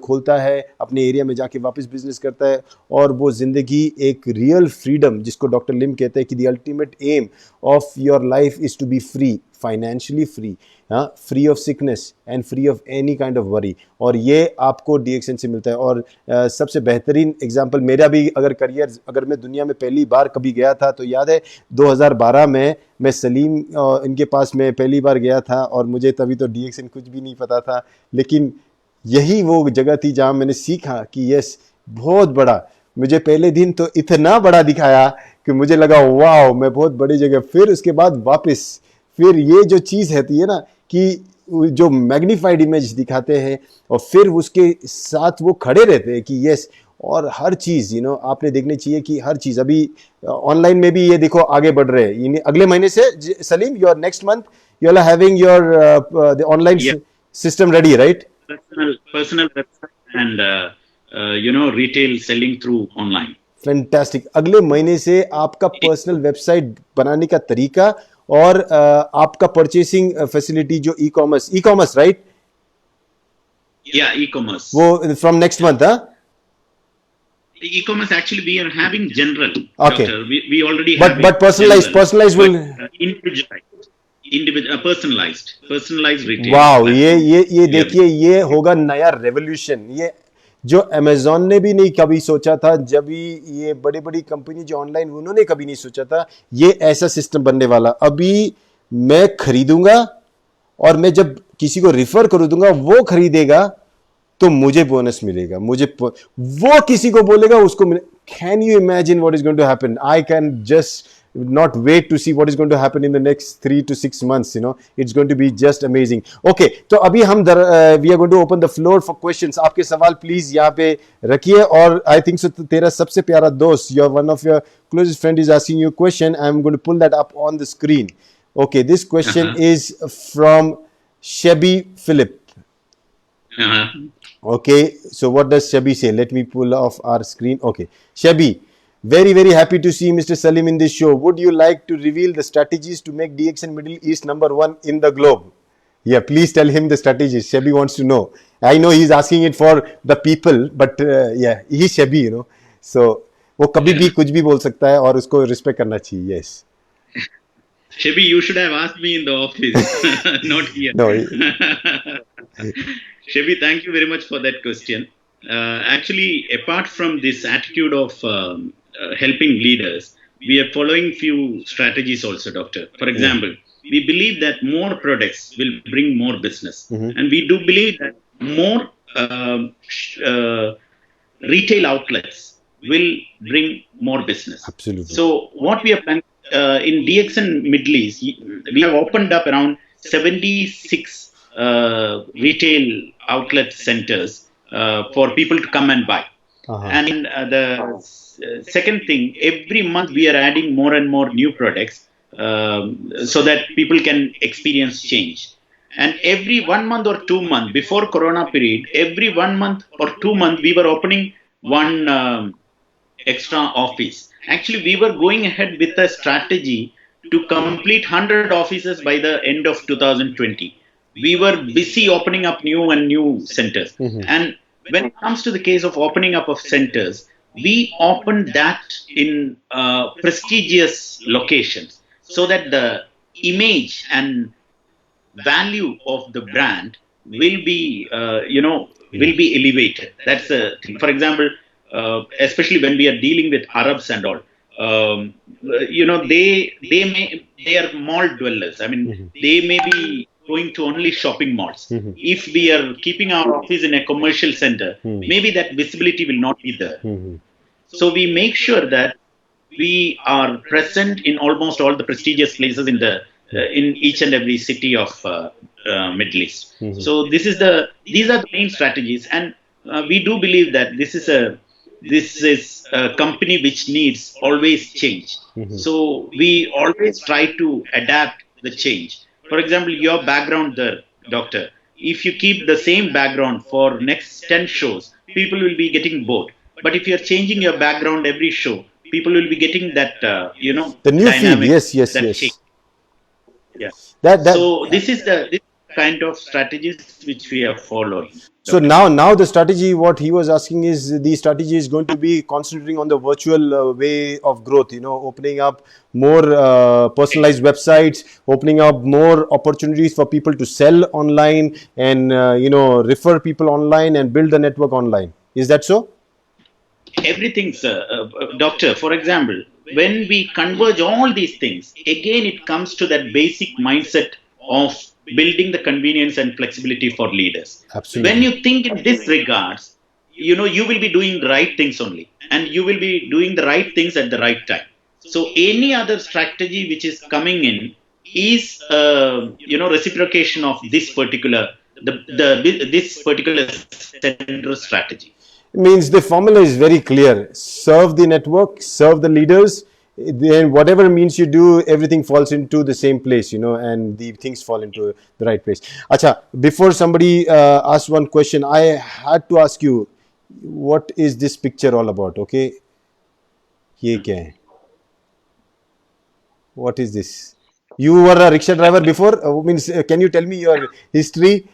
खोलता है, अपने एरिया में जाके वापस बिजनेस करता है। और वो जिंदगी एक रियल फ्रीडम, जिसको डॉक्टर लिम कहते हैं कि the ultimate aim of your life is to be free, financially free, free of sickness and free of any kind of worry. और ये आपको DXN से मिलता है। और सबसे बेहतरीन एग्जांपल मेरा भी अगर करियर, अगर मैं दुनिया में पहली बार कभी गया था तो याद है 2012 में मैं सलीम इनके पास में पहली बार गया था। और मुझे तभी तो DXN कुछ भी नहीं पता था, लेकिन यही वो जगह थी जहाँ मैंने सीखा कि यस, बहुत बड़ा। मुझे पहले दिन तो इतना बड़ा दिखाया कि मुझे लगा वाह, मैं बहुत बड़ी जगह। फिर उसके बाद वापस फिर ये जो चीज़ रहती है ना कि जो मैग्नीफाइड इमेज दिखाते हैं और फिर उसके साथ वो खड़े रहते हैं कि यस। और हर चीज़ आपने देखनी चाहिए कि हर चीज़ अभी ऑनलाइन में भी ये देखो आगे बढ़ रहे हैं। अगले महीने से Salim, your next month you are having your the online system ready, right? Personal website and retail selling through online. Fantastic. अगले महीने से आपका पर्सनल वेबसाइट बनाने का तरीका और आपका परचेसिंग फैसिलिटी जो ई-कॉमर्स, राइट? Yeah, e-commerce. वो फ्रॉम नेक्स्ट मंथ, हाँ? E-commerce actually we are having general. Okay. Doctor. We already have. But personalized will. Individual, personalized retail. Wow, ये देखिए, ये होगा नया रेवोल्यूशन। ये जो अमेजोन ने भी नहीं कभी सोचा था, जब भी ये बड़ी बड़ी कंपनी जो ऑनलाइन, उन्होंने कभी नहीं सोचा था ये ऐसा सिस्टम बनने वाला। अभी मैं खरीदूंगा और मैं जब किसी को रिफर कर दूंगा, वो खरीदेगा तो मुझे बोनस मिलेगा, वो किसी को बोलेगा उसको मिले। Can you imagine what is going to happen? I can just not wait to see what is going to happen in the next 3 to 6 months. It's going to be just amazing. Okay, तो अभी हम we are going to open the floor for questions. आपके सवाल please यहाँ पे रखिए। और I think so तेरा सबसे प्यारा दोस्त, one of your closest friend is asking you a question. I'm going to pull that up on the screen. Okay, this question is from Shabi Philip. Okay, so what does Shabi say? Let me pull off our screen. Okay, Shabi, very, very happy to see Mr. Saleem in this show. Would you like to reveal the strategies to make DXN Middle East #1 in the globe? Yeah, please tell him the strategies. Shabi wants to know. I know he's asking it for the people, but yeah, he's Shabi, So, वो कभी भी कुछ भी बोल सकता है और उसको रिस्पेक्ट करना चाहिए. Yes. Shabi, you should have asked me in the office, not here. No. Shabi, thank you very much for that question. Actually, apart from this attitude of helping leaders, we are following few strategies also, Doctor. For example, we believe that more products will bring more business. And we do believe that more retail outlets will bring more business. Absolutely. So what we have done in DXN Middle East, we have opened up around 76 retail outlet centers for people to come and buy. And the second thing, every month we are adding more and more new products so that people can experience change. And every 1 month or 2 months before Corona period, every 1 month or 2 months we were opening one extra office. Actually, we were going ahead with a strategy to complete 100 offices by the end of 2020. We were busy opening up new centers. And when it comes to the case of opening up of centers, we opened that in prestigious locations so that the image and value of the brand will be, will be elevated. That's the thing. For example, especially when we are dealing with Arabs and all, they are mall dwellers. I mean, they may be going to only shopping malls. If we are keeping our office in a commercial center, maybe that visibility will not be there. So we make sure that we are present in almost all the prestigious places in the in each and every city of Middle East. So these are the main strategies, and we do believe that this is a company which needs always change. So we always try to adapt the change. For example, your background there, doctor, if you keep the same background for next 10 shows, people will be getting bored. But if you're changing your background every show, people will be getting that, the new dynamic, feed. Yes. change. Yeah. That So this is the kind of strategies which we are following. So now the strategy, what he was asking is, the strategy is going to be concentrating on the virtual way of growth, opening up more personalized websites, opening up more opportunities for people to sell online and, refer people online and build the network online. Is that so? Everything, sir. Doctor, for example, when we converge all these things, again, it comes to that basic mindset of building the convenience and flexibility for leaders. Absolutely. When you think in this regards, you will be doing the right things only, and you will be doing the right things at the right time. So any other strategy which is coming in is, reciprocation of this particular center strategy. Means the formula is very clear. Serve the network, serve the leaders. Then whatever means you do, everything falls into the same place, and the things fall into the right place. Acha, before somebody asks one question, I had to ask you, what is this picture all about? Okay, ye kya hai? What is this? You were a rickshaw driver before. Can you tell me your history?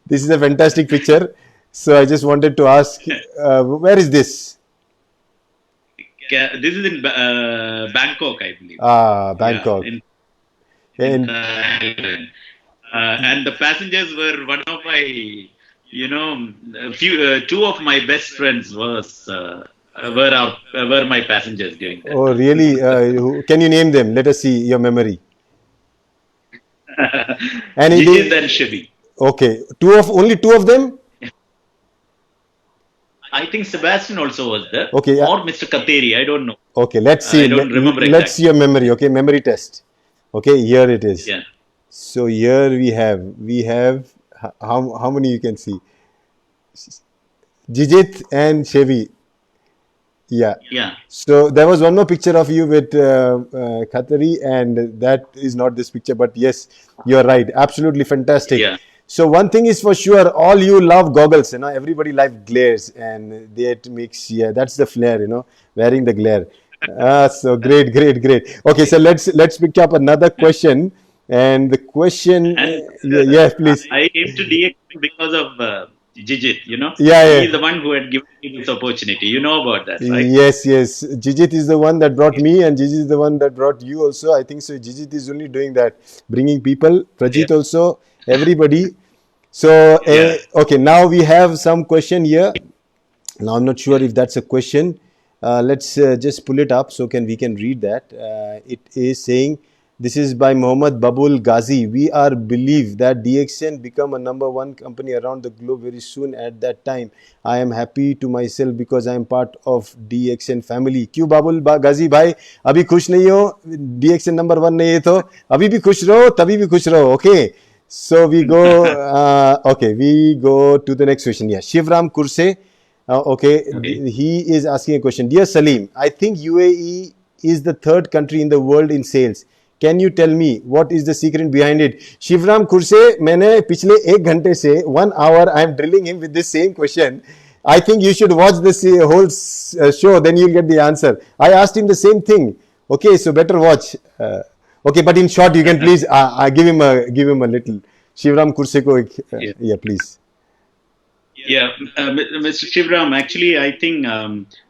This is a fantastic picture. So I just wanted to ask, where is this? This is in Bangkok, I believe. Bangkok. And the passengers were one of my, two of my best friends were my passengers during that. Oh, really? Can you name them? Let us see your memory. And Jijit and Shivi. Okay, only two of them. I think Sebastian also was there. Okay, or Mr. Kateri, I don't know. Okay, let's see. I don't remember exactly. Let's see your memory. Okay, memory test. Okay, here it is. Yeah. So here we have how many you can see? Jijit and Chevy. Yeah. So there was one more picture of you with Khatari, and that is not this picture, but yes, you're right. Absolutely fantastic. Yeah. So one thing is for sure, all you love goggles, everybody likes glares, and that makes, that's the flair, wearing the glare. So great. Okay, so let's pick up another question. And the question, please. I came to DXN because of Jijit, Yeah. He's the one who had given me this opportunity. You know about that, right? Yes. Jijit is the one that brought me, and Jijit is the one that brought you also. I think so. Jijit is only doing that, bringing people. Prajit also, everybody. So, okay, now we have some question here. Now, I'm not sure if that's a question. Let's just pull it up so we can read that. It is saying, this is by Mohammad Babul Ghazi. We are believe that DXN become a #1 company around the globe very soon. At that time, I am happy to myself because I am part of DXN family. क्यों बाबुल गाजी भाई अभी खुश नहीं हो? DXN #1 नहीं है तो अभी भी खुश रहो, तभी भी खुश रहो. Okay. So we go, we go to the next question. Yeah, Shivram Kurse. Okay, he is asking a question. Dear Saleem, I think UAE is the 3rd country in the world in sales. Can you tell me what is the secret behind it? Shivram Kurse, मैंने पिछले 1 घंटे से 1 hour I am drilling him with this same question. I think you should watch this whole show, then you'll get the answer. I asked him the same thing. Okay, so better watch. Okay, but in short, you can please give him a little. Shivram Kurseko, Yeah. yeah, please. Yeah, Mr. Shivram, actually, I think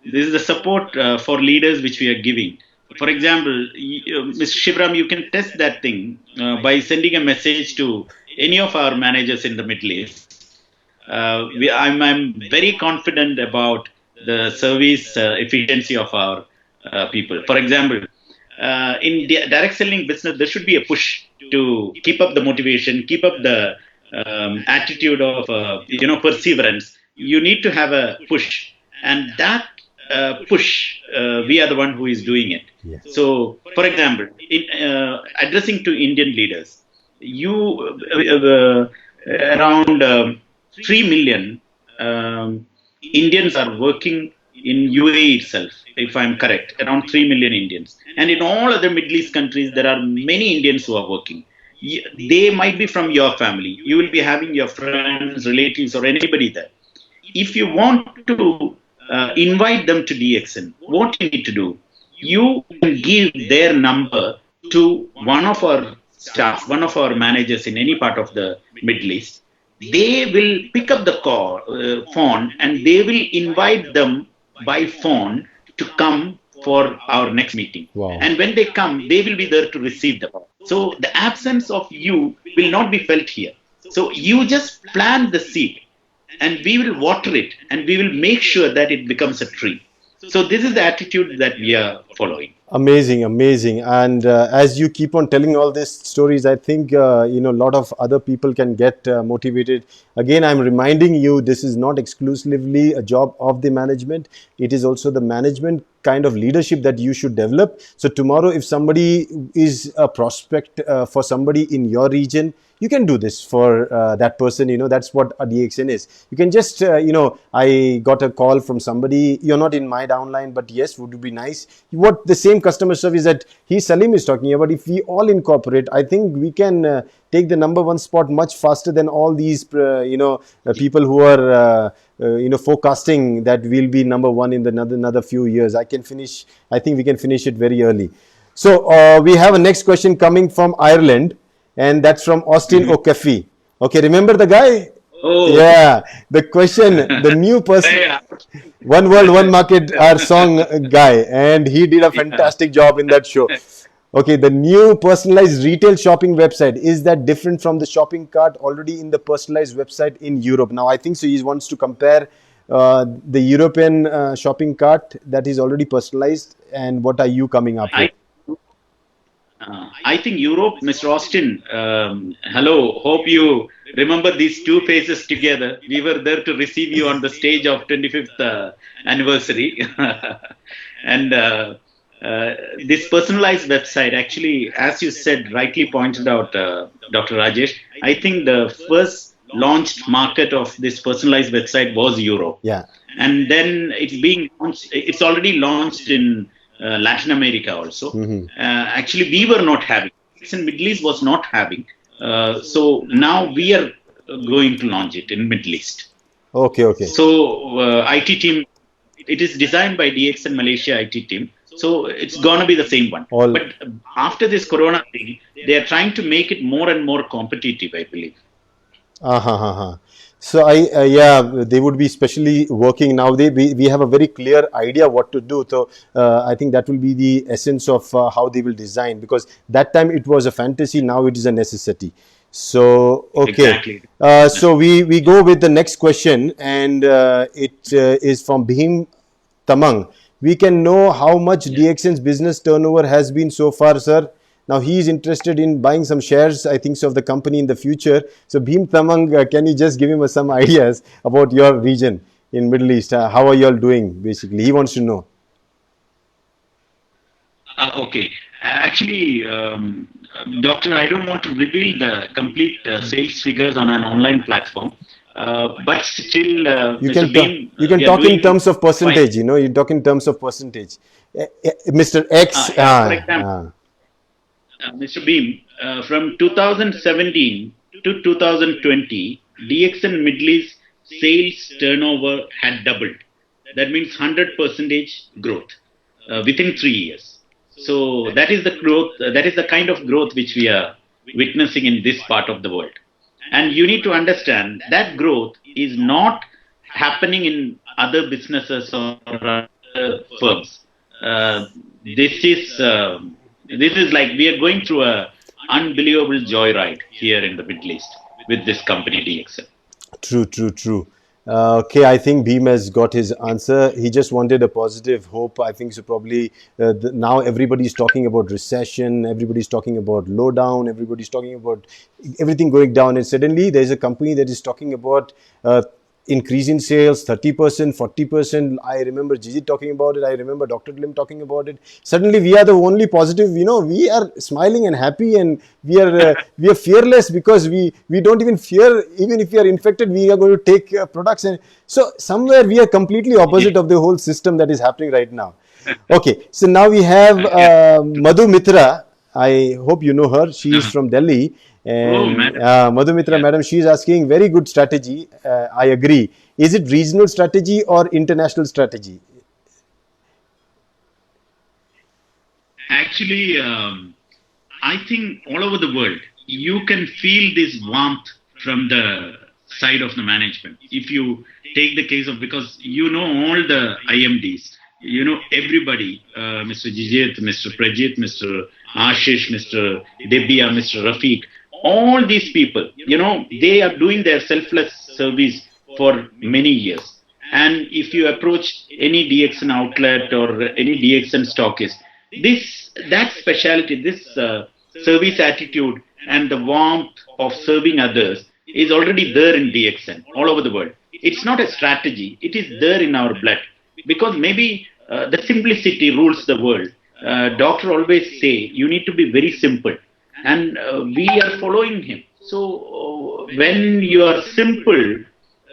this is the support for leaders which we are giving. For example, Mr. Shivram, you can test that thing by sending a message to any of our managers in the Middle East. I'm very confident about the service efficiency of our people. For example, in direct selling business, there should be a push to keep up the motivation, keep up the attitude of perseverance. You need to have a push, and that push, we are the one who is doing it. Yes. So, for example, in addressing to Indian leaders, you around 3 million Indians are working in UAE itself, if I'm correct, around 3 million Indians. And in all other Middle East countries, there are many Indians who are working. They might be from your family. You will be having your friends, relatives, or anybody there. If you want to invite them to DXN, what you need to do, you can give their number to one of our staff, one of our managers in any part of the Middle East. They will pick up the phone, and they will invite them by phone to come for our next meeting. Wow. And when they come, they will be there to receive them. So the absence of you will not be felt here. So you just plant the seed, and we will water it, and we will make sure that it becomes a tree. So this is the attitude that we are following. Amazing, amazing. And as you keep on telling all these stories, I think a lot of other people can get motivated. Again, I'm reminding you, this is not exclusively a job of the management. It is also the management kind of leadership that you should develop. So tomorrow, if somebody is a prospect for somebody in your region, you can do this for that person. That's what a DXN is. You can just, I got a call from somebody. You're not in my downline, but yes, would it be nice? What the same customer service that Saleem is talking about, if we all incorporate, I think we can take the number one spot much faster than all these, people who are, forecasting that we'll be number one in another few years. I think we can finish it very early. So we have a next question coming from Ireland. And that's from Austin O'Keefe. Okay, remember the guy? Oh. Yeah, the question, the new person, One World, One Market, our song guy. And he did a fantastic job in that show. Okay, the new personalized retail shopping website, is that different from the shopping cart already in the personalized website in Europe? Now, I think so he wants to compare the European shopping cart that is already personalized, and what are you coming up with? I think Europe, Mr. Austin, hello, hope you remember these two faces together. We were there to receive you on the stage of 25th anniversary. And this personalized website, actually, as you said, rightly pointed out, Dr. Rajesh, I think the first launched market of this personalized website was Europe. Yeah. And then it's already launched in Latin America also. Actually, we were not having. In Middle East was not having. So now we are going to launch it in Middle East. Okay. So IT team, it is designed by DXN Malaysia IT team. So it's gonna be the same one. But after this Corona thing, they are trying to make it more and more competitive, I believe. So they would be specially working now. We have a very clear idea what to do. So I think that will be the essence of how they will design, because that time it was a fantasy. Now it is a necessity. So okay. Exactly. So we go with the next question, and it is from Bhim Tamang. We can know how much DXN's business turnover has been so far, sir. Now, he is interested in buying some shares, I think so, of the company in the future. So, Bhim Tamang, can you just give him some ideas about your region in Middle East? How are you all doing, basically? He wants to know. Okay. Actually, Doctor, I don't want to reveal the complete sales figures on an online platform. But still, you can talk in terms of percentage, you talk in terms of percentage. Mr. X. For example, Mr. Beam, from 2017 to 2020, DXN Middle East sales turnover had doubled. That means 100% growth within 3 years. So that is the growth. That is the kind of growth which we are witnessing in this part of the world. And you need to understand that growth is not happening in other businesses or other firms. Uh, this is like we are going through a unbelievable joyride here in the Middle East with this company DXN. True, true, true. Okay, I think Bhim has got his answer. He just wanted a positive hope. I think so. Probably now everybody's talking about recession. Everybody's talking about lowdown. Everybody's talking about everything going down. And suddenly there's a company that is talking about increase in sales 30%, 40%. I remember Gigi talking about it. I remember Dr. Lim talking about it. Suddenly we are the only positive. We are smiling and happy, and we are fearless because we don't even fear. Even if we are infected, we are going to take products. And so somewhere we are completely opposite of the whole system that is happening right now. Okay, so now we have Madhu Mitra. I hope you know her. She is from Delhi. And Madhu Mitra, madam, she is asking, very good strategy. I agree. Is it regional strategy or international strategy? Actually, I think all over the world, you can feel this warmth from the side of the management. If you take the case of, because you know all the IMDs, you know everybody, Mr. Jijit, Mr. Prajit, Mr. Ashish, Mr. Debia, Mr. Rafiq, all these people, they are doing their selfless service for many years. And if you approach any DXN outlet or any DXN stockist, that specialty, this service attitude and the warmth of serving others is already there in DXN all over the world. It's not a strategy. It is there in our blood, because maybe the simplicity rules the world. Doctor always say you need to be very simple, and we are following him. So when you are simple,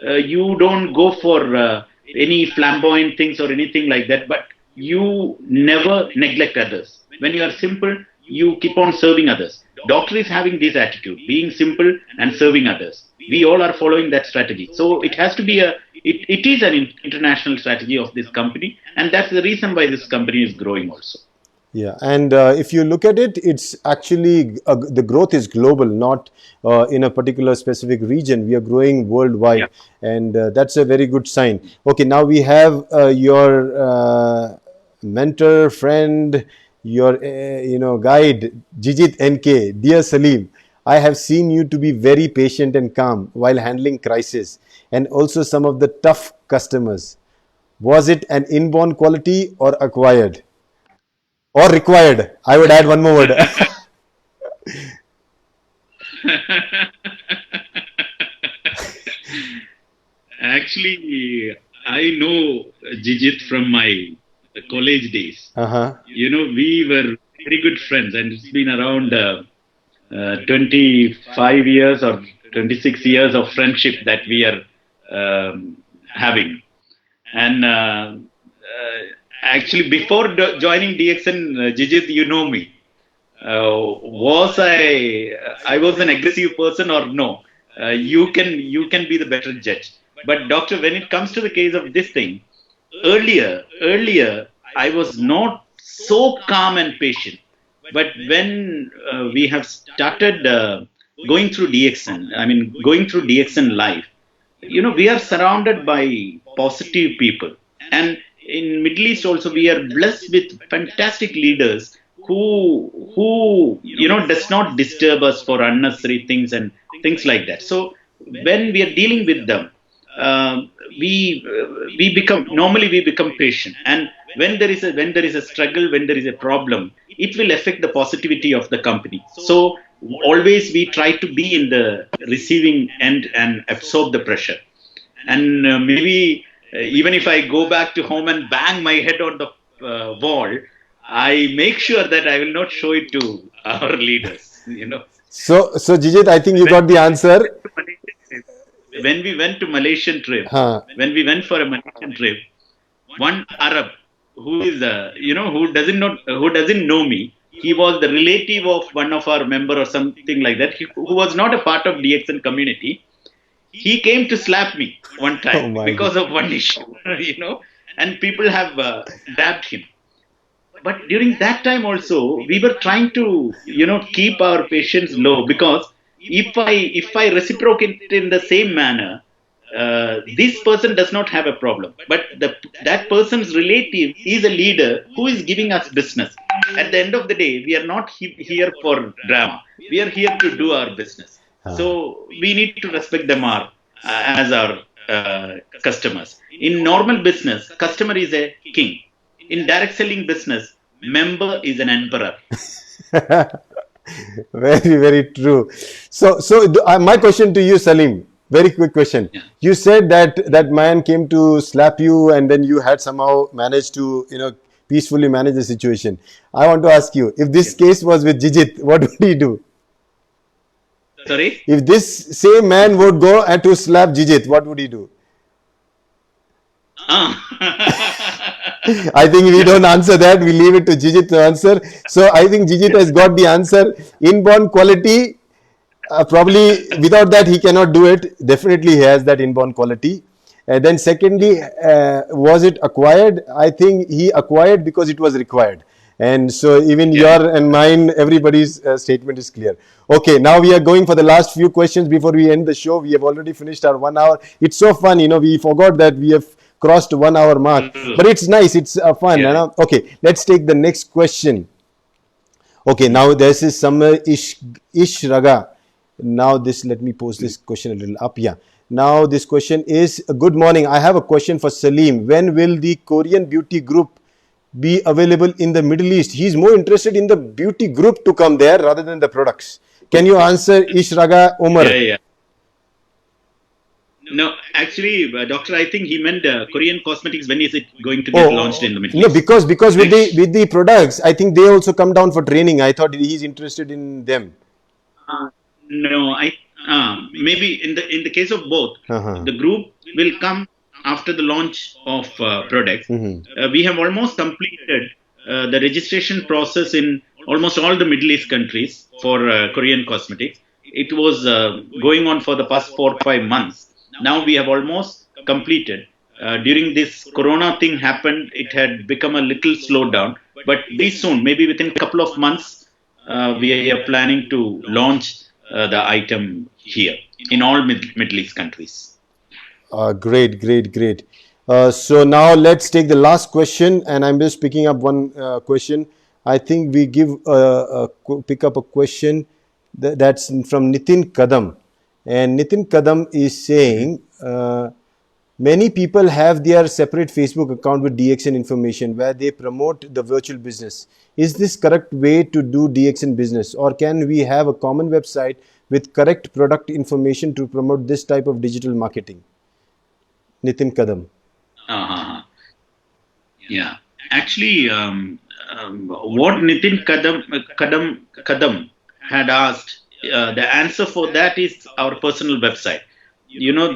you don't go for any flamboyant things or anything like that, but you never neglect others. When you are simple, you keep on serving others. Doctor is having this attitude, being simple and serving others. We all are following that strategy. So it has to be it is an international strategy of this company, and that's the reason why this company is growing also. Yeah, and if you look at it, it's actually the growth is global, not in a particular specific region. We are growing worldwide, and that's a very good sign. Okay, now we have your mentor, friend, your guide, Jijit NK. Dear Saleem, I have seen you to be very patient and calm while handling crisis, and also some of the tough customers. Was it an inborn quality or acquired? Or required? I would add one more word. Actually, I know Jijit from my college days. We were very good friends, and it's been around 25 years or 26 years of friendship that we are having. And actually, before joining DXN, Jijit, you know me. Was I was an aggressive person or no? You can be the better judge. But doctor, when it comes to the case of this thing, earlier I was not so calm and patient. But when we have started going through DXN, going through DXN live, we are surrounded by positive people. And in Middle East also, we are blessed with fantastic leaders who does not disturb us for unnecessary things and things like that. So when we are dealing with them, we become patient. And when there is a struggle, when there is a problem, it will affect the positivity of the company. So always we try to be in the receiving end and absorb the pressure. And maybe even if I go back to home and bang my head on the wall, I make sure that I will not show it to our leaders. So Jijit, I think you got the answer. When we went to Malaysian trip, when we went for a Malaysian trip, one Arab who is who doesn't know me, he was the relative of one of our member or something like that, who was not a part of DXN community. He came to slap me one time because of one issue, and people have dabbed him. but during that time also, we were trying to, keep our patients low, because if I reciprocate in the same manner, this person does not have a problem, but that person's relative is a leader who is giving us business. At the end of the day, we are not here for drama. We are here to do our business. So we need to respect them as our customers. In normal business, customer is a king. In direct selling business, member is an emperor. Very, very true. My question to you, Saleem, very quick question. Yeah. You said that man came to slap you, and then you had somehow managed to, peacefully manage the situation. I want to ask you, if this case was with Jijit, what would he do? Sorry? If this same man would go and to slap Jijit, what would he do? I think we don't answer that. We leave it to Jijit to answer. So I think Jijit has got the answer. Inborn quality, probably without that he cannot do it. Definitely he has that inborn quality. Then secondly, was it acquired? I think he acquired because it was required. And so even your and mine, everybody's statement is clear. Okay, now we are going for the last few questions before we end the show. We have already finished our 1 hour. It's so fun, we forgot that we have crossed 1 hour mark. But it's nice, it's fun. Yeah. Okay, let's take the next question. Okay, now this is some Ish Raga. Now let me post this question a little up. Yeah. Now this question is, good morning. I have a question for Saleem. When will the Korean beauty group be available in the Middle East? He's more interested in the beauty group to come there rather than the products. Can you answer, Ishraga Umar? Yeah. No, actually, doctor, I think he meant Korean cosmetics. When is it going to get launched in the Middle East? No, because with the products, I think they also come down for training. I thought he's interested in them. No, maybe in the case of both, the group will come after the launch of products. We have almost completed the registration process in almost all the Middle East countries for Korean cosmetics. It was going on for the past 4 or 5 months. Now we have almost completed. During this Corona thing happened, it had become a little slowed down. But very soon, maybe within a couple of months, we are planning to launch the item here in all Middle East countries. Great. So now let's take the last question, and I'm just picking up one question. I think we pick up a question that's from Nitin Kadam, and Nitin Kadam is saying many people have their separate Facebook account with DXN information where they promote the virtual business. Is this correct way to do DXN business, or can we have a common website with correct product information to promote this type of digital marketing? Nitin Kadam. Yeah. Actually, what Nitin Kadam had asked, the answer for that is our personal website.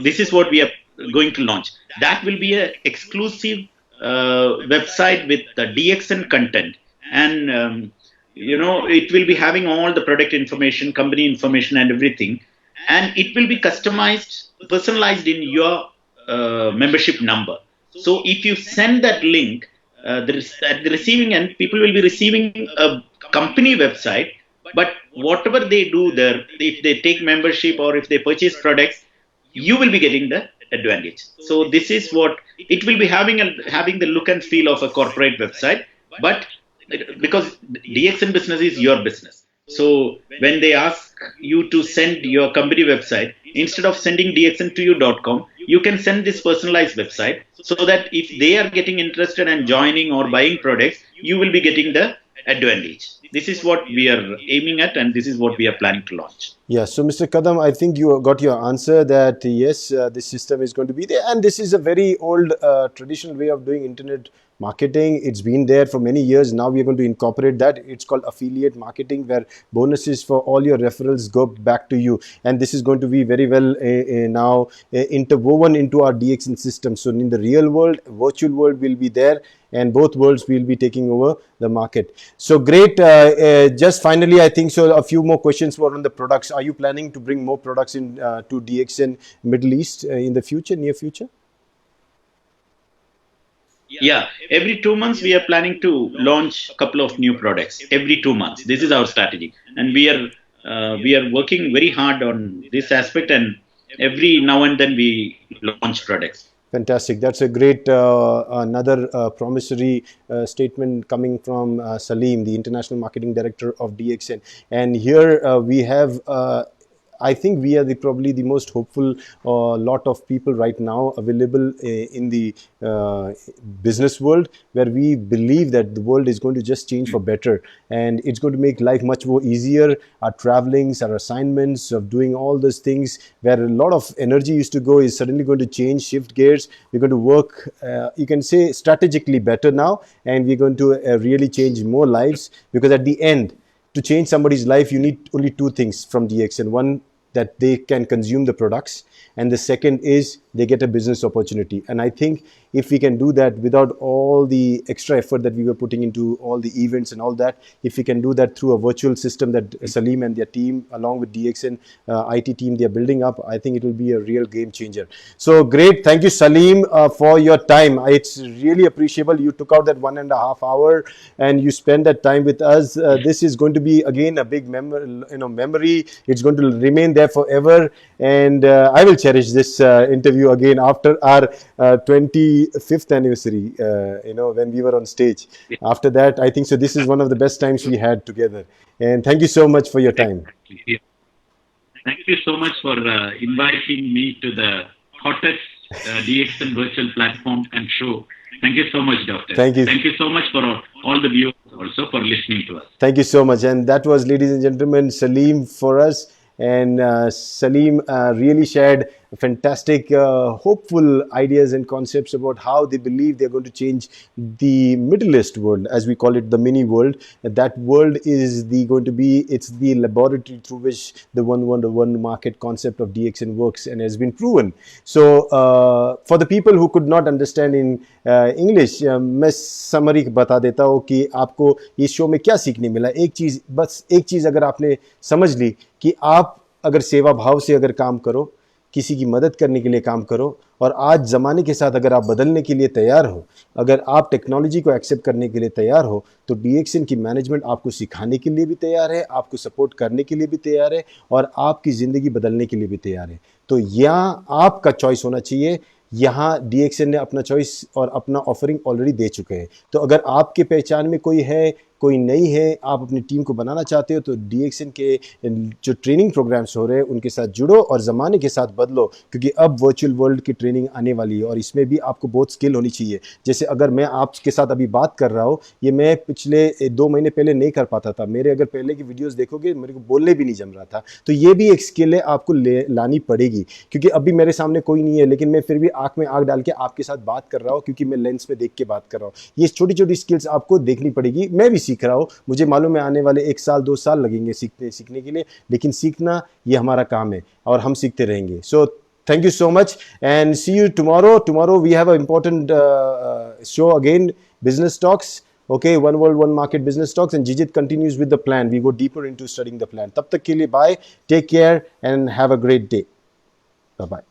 This is what we are going to launch. That will be an exclusive website with the DXN content. And, it will be having all the product information, company information and everything. And it will be customized, personalized in your membership number. So if you send that link, at the receiving end, people will be receiving a company website, but whatever they do there, if they take membership or if they purchase products, you will be getting the advantage. So this is what it will be having the look and feel of a corporate website, but because DXN business is your business. So when they ask you to send your company website, instead of sending dxn2u.com, you can send this personalized website, so that if they are getting interested and joining or buying products, you will be getting the advantage. This is what we are aiming at, and this is what we are planning to launch. Yeah, so Mr. Kadam, I think you got your answer that yes, this system is going to be there, and this is a very old traditional way of doing internet marketing. It's been there for many years. Now we are going to incorporate that. It's called affiliate marketing, where bonuses for all your referrals go back to you, and this is going to be very well now interwoven into our DXN system. So in the real world, virtual world will be there, and both worlds will be taking over the market. So great. Just finally, I think so a few more questions were on the products. Are you planning to bring more products in to DXN Middle East in the future, near future? Yeah, every 2 months we are planning to launch a couple of new products. Every 2 months, this is our strategy, and we are working very hard on this aspect. And every now and then we launch products. Fantastic. That's a great, another promissory statement coming from Saleem, the International Marketing Director of DXN. And here we have, I think we are probably the most hopeful lot of people right now available in the business world, where we believe that the world is going to just change for better, and it's going to make life much more easier. Our travelings, our assignments of doing all those things where a lot of energy used to go is suddenly going to change, shift gears. We're going to work, you can say, strategically better now, and we're going to really change more lives, because at the end, to change somebody's life, you need only two things from DXN. One, that they can consume the products, and the second is they get a business opportunity. And I think if we can do that without all the extra effort that we were putting into all the events and all that, if we can do that through a virtual system that Saleem and their team, along with DXN IT team, they are building up, I think it will be a real game changer. So great. Thank you, Saleem, for your time. It's really appreciable. You took out that 1.5 hour and you spent that time with us. This is going to be, again, a big memory. It's going to remain there forever. And I will cherish this interview again after our 25th anniversary, when we were on stage. After that, I think so this is one of the best times we had together. And thank you so much for your time. Thank you so much for inviting me to the hottest DXN virtual platform and show. Thank you so much, Doctor. Thank you. Thank you so much for all the viewers also for listening to us. Thank you so much. And that was, ladies and gentlemen, Saleem for us. And Saleem really shared fantastic, hopeful ideas and concepts about how they believe they're going to change the Middle East world, as we call it, the mini world. That world is it's the laboratory through which the one market concept of DXN works and has been proven. So for the people who could not understand in English, मैं summary बता देता हूँ कि आपको इस show में क्या सीखने मिला. बस एक चीज़ अगर आपने समझ ली कि आप अगर सेवा भाव से अगर काम करो, किसी की मदद करने के लिए काम करो, और आज ज़माने के साथ अगर आप बदलने के लिए तैयार हो, अगर आप टेक्नोलॉजी को एक्सेप्ट करने के लिए तैयार हो, तो DXN की मैनेजमेंट आपको सिखाने के लिए भी तैयार है, आपको सपोर्ट करने के लिए भी तैयार है, और आपकी ज़िंदगी बदलने के लिए भी तैयार है. तो यहाँ आपका चॉइस होना चाहिए. यहाँ DXN ने अपना चॉइस और अपना ऑफरिंग ऑलरेडी दे चुके हैं. तो अगर आपके पहचान में कोई है, कोई नहीं है, आप अपनी टीम को बनाना चाहते हो, तो DXN के जो ट्रेनिंग प्रोग्राम्स हो रहे हैं उनके साथ जुड़ो और ज़माने के साथ बदलो, क्योंकि अब वर्चुअल वर्ल्ड की ट्रेनिंग आने वाली है और इसमें भी आपको बहुत स्किल होनी चाहिए. जैसे अगर मैं आपके साथ अभी बात कर रहा हूँ, ये मैं पिछले 2 महीने पहले नहीं कर पाता था. मेरे अगर पहले की वीडियोज़ देखोगे, मेरे को बोलने भी नहीं जम रहा था. तो ये भी एक स्किल है, आपको लानी पड़ेगी, क्योंकि अभी मेरे सामने कोई नहीं है, लेकिन मैं फिर भी आँख में आँख डाल के आपके साथ बात कर रहा हूँ, क्योंकि मैं लेंस में देख के बात कर रहा हूँ. ये छोटी छोटी स्किल्स आपको देखनी पड़ेगी. मैं भी सीख रहा हूँ, मुझे मालूम है आने वाले 1 साल 2 साल लगेंगे सीखने के लिए, लेकिन सीखना ये हमारा काम है और हम सीखते रहेंगे. सो thank you so much and see you tomorrow. Tomorrow we have an important show again, Business Talks. Okay, One World, One Market Business Talks, and Jijit continues with the plan. We go deeper into studying the plan. Tab tak ke liye bye, take care and have a great day. Bye-bye.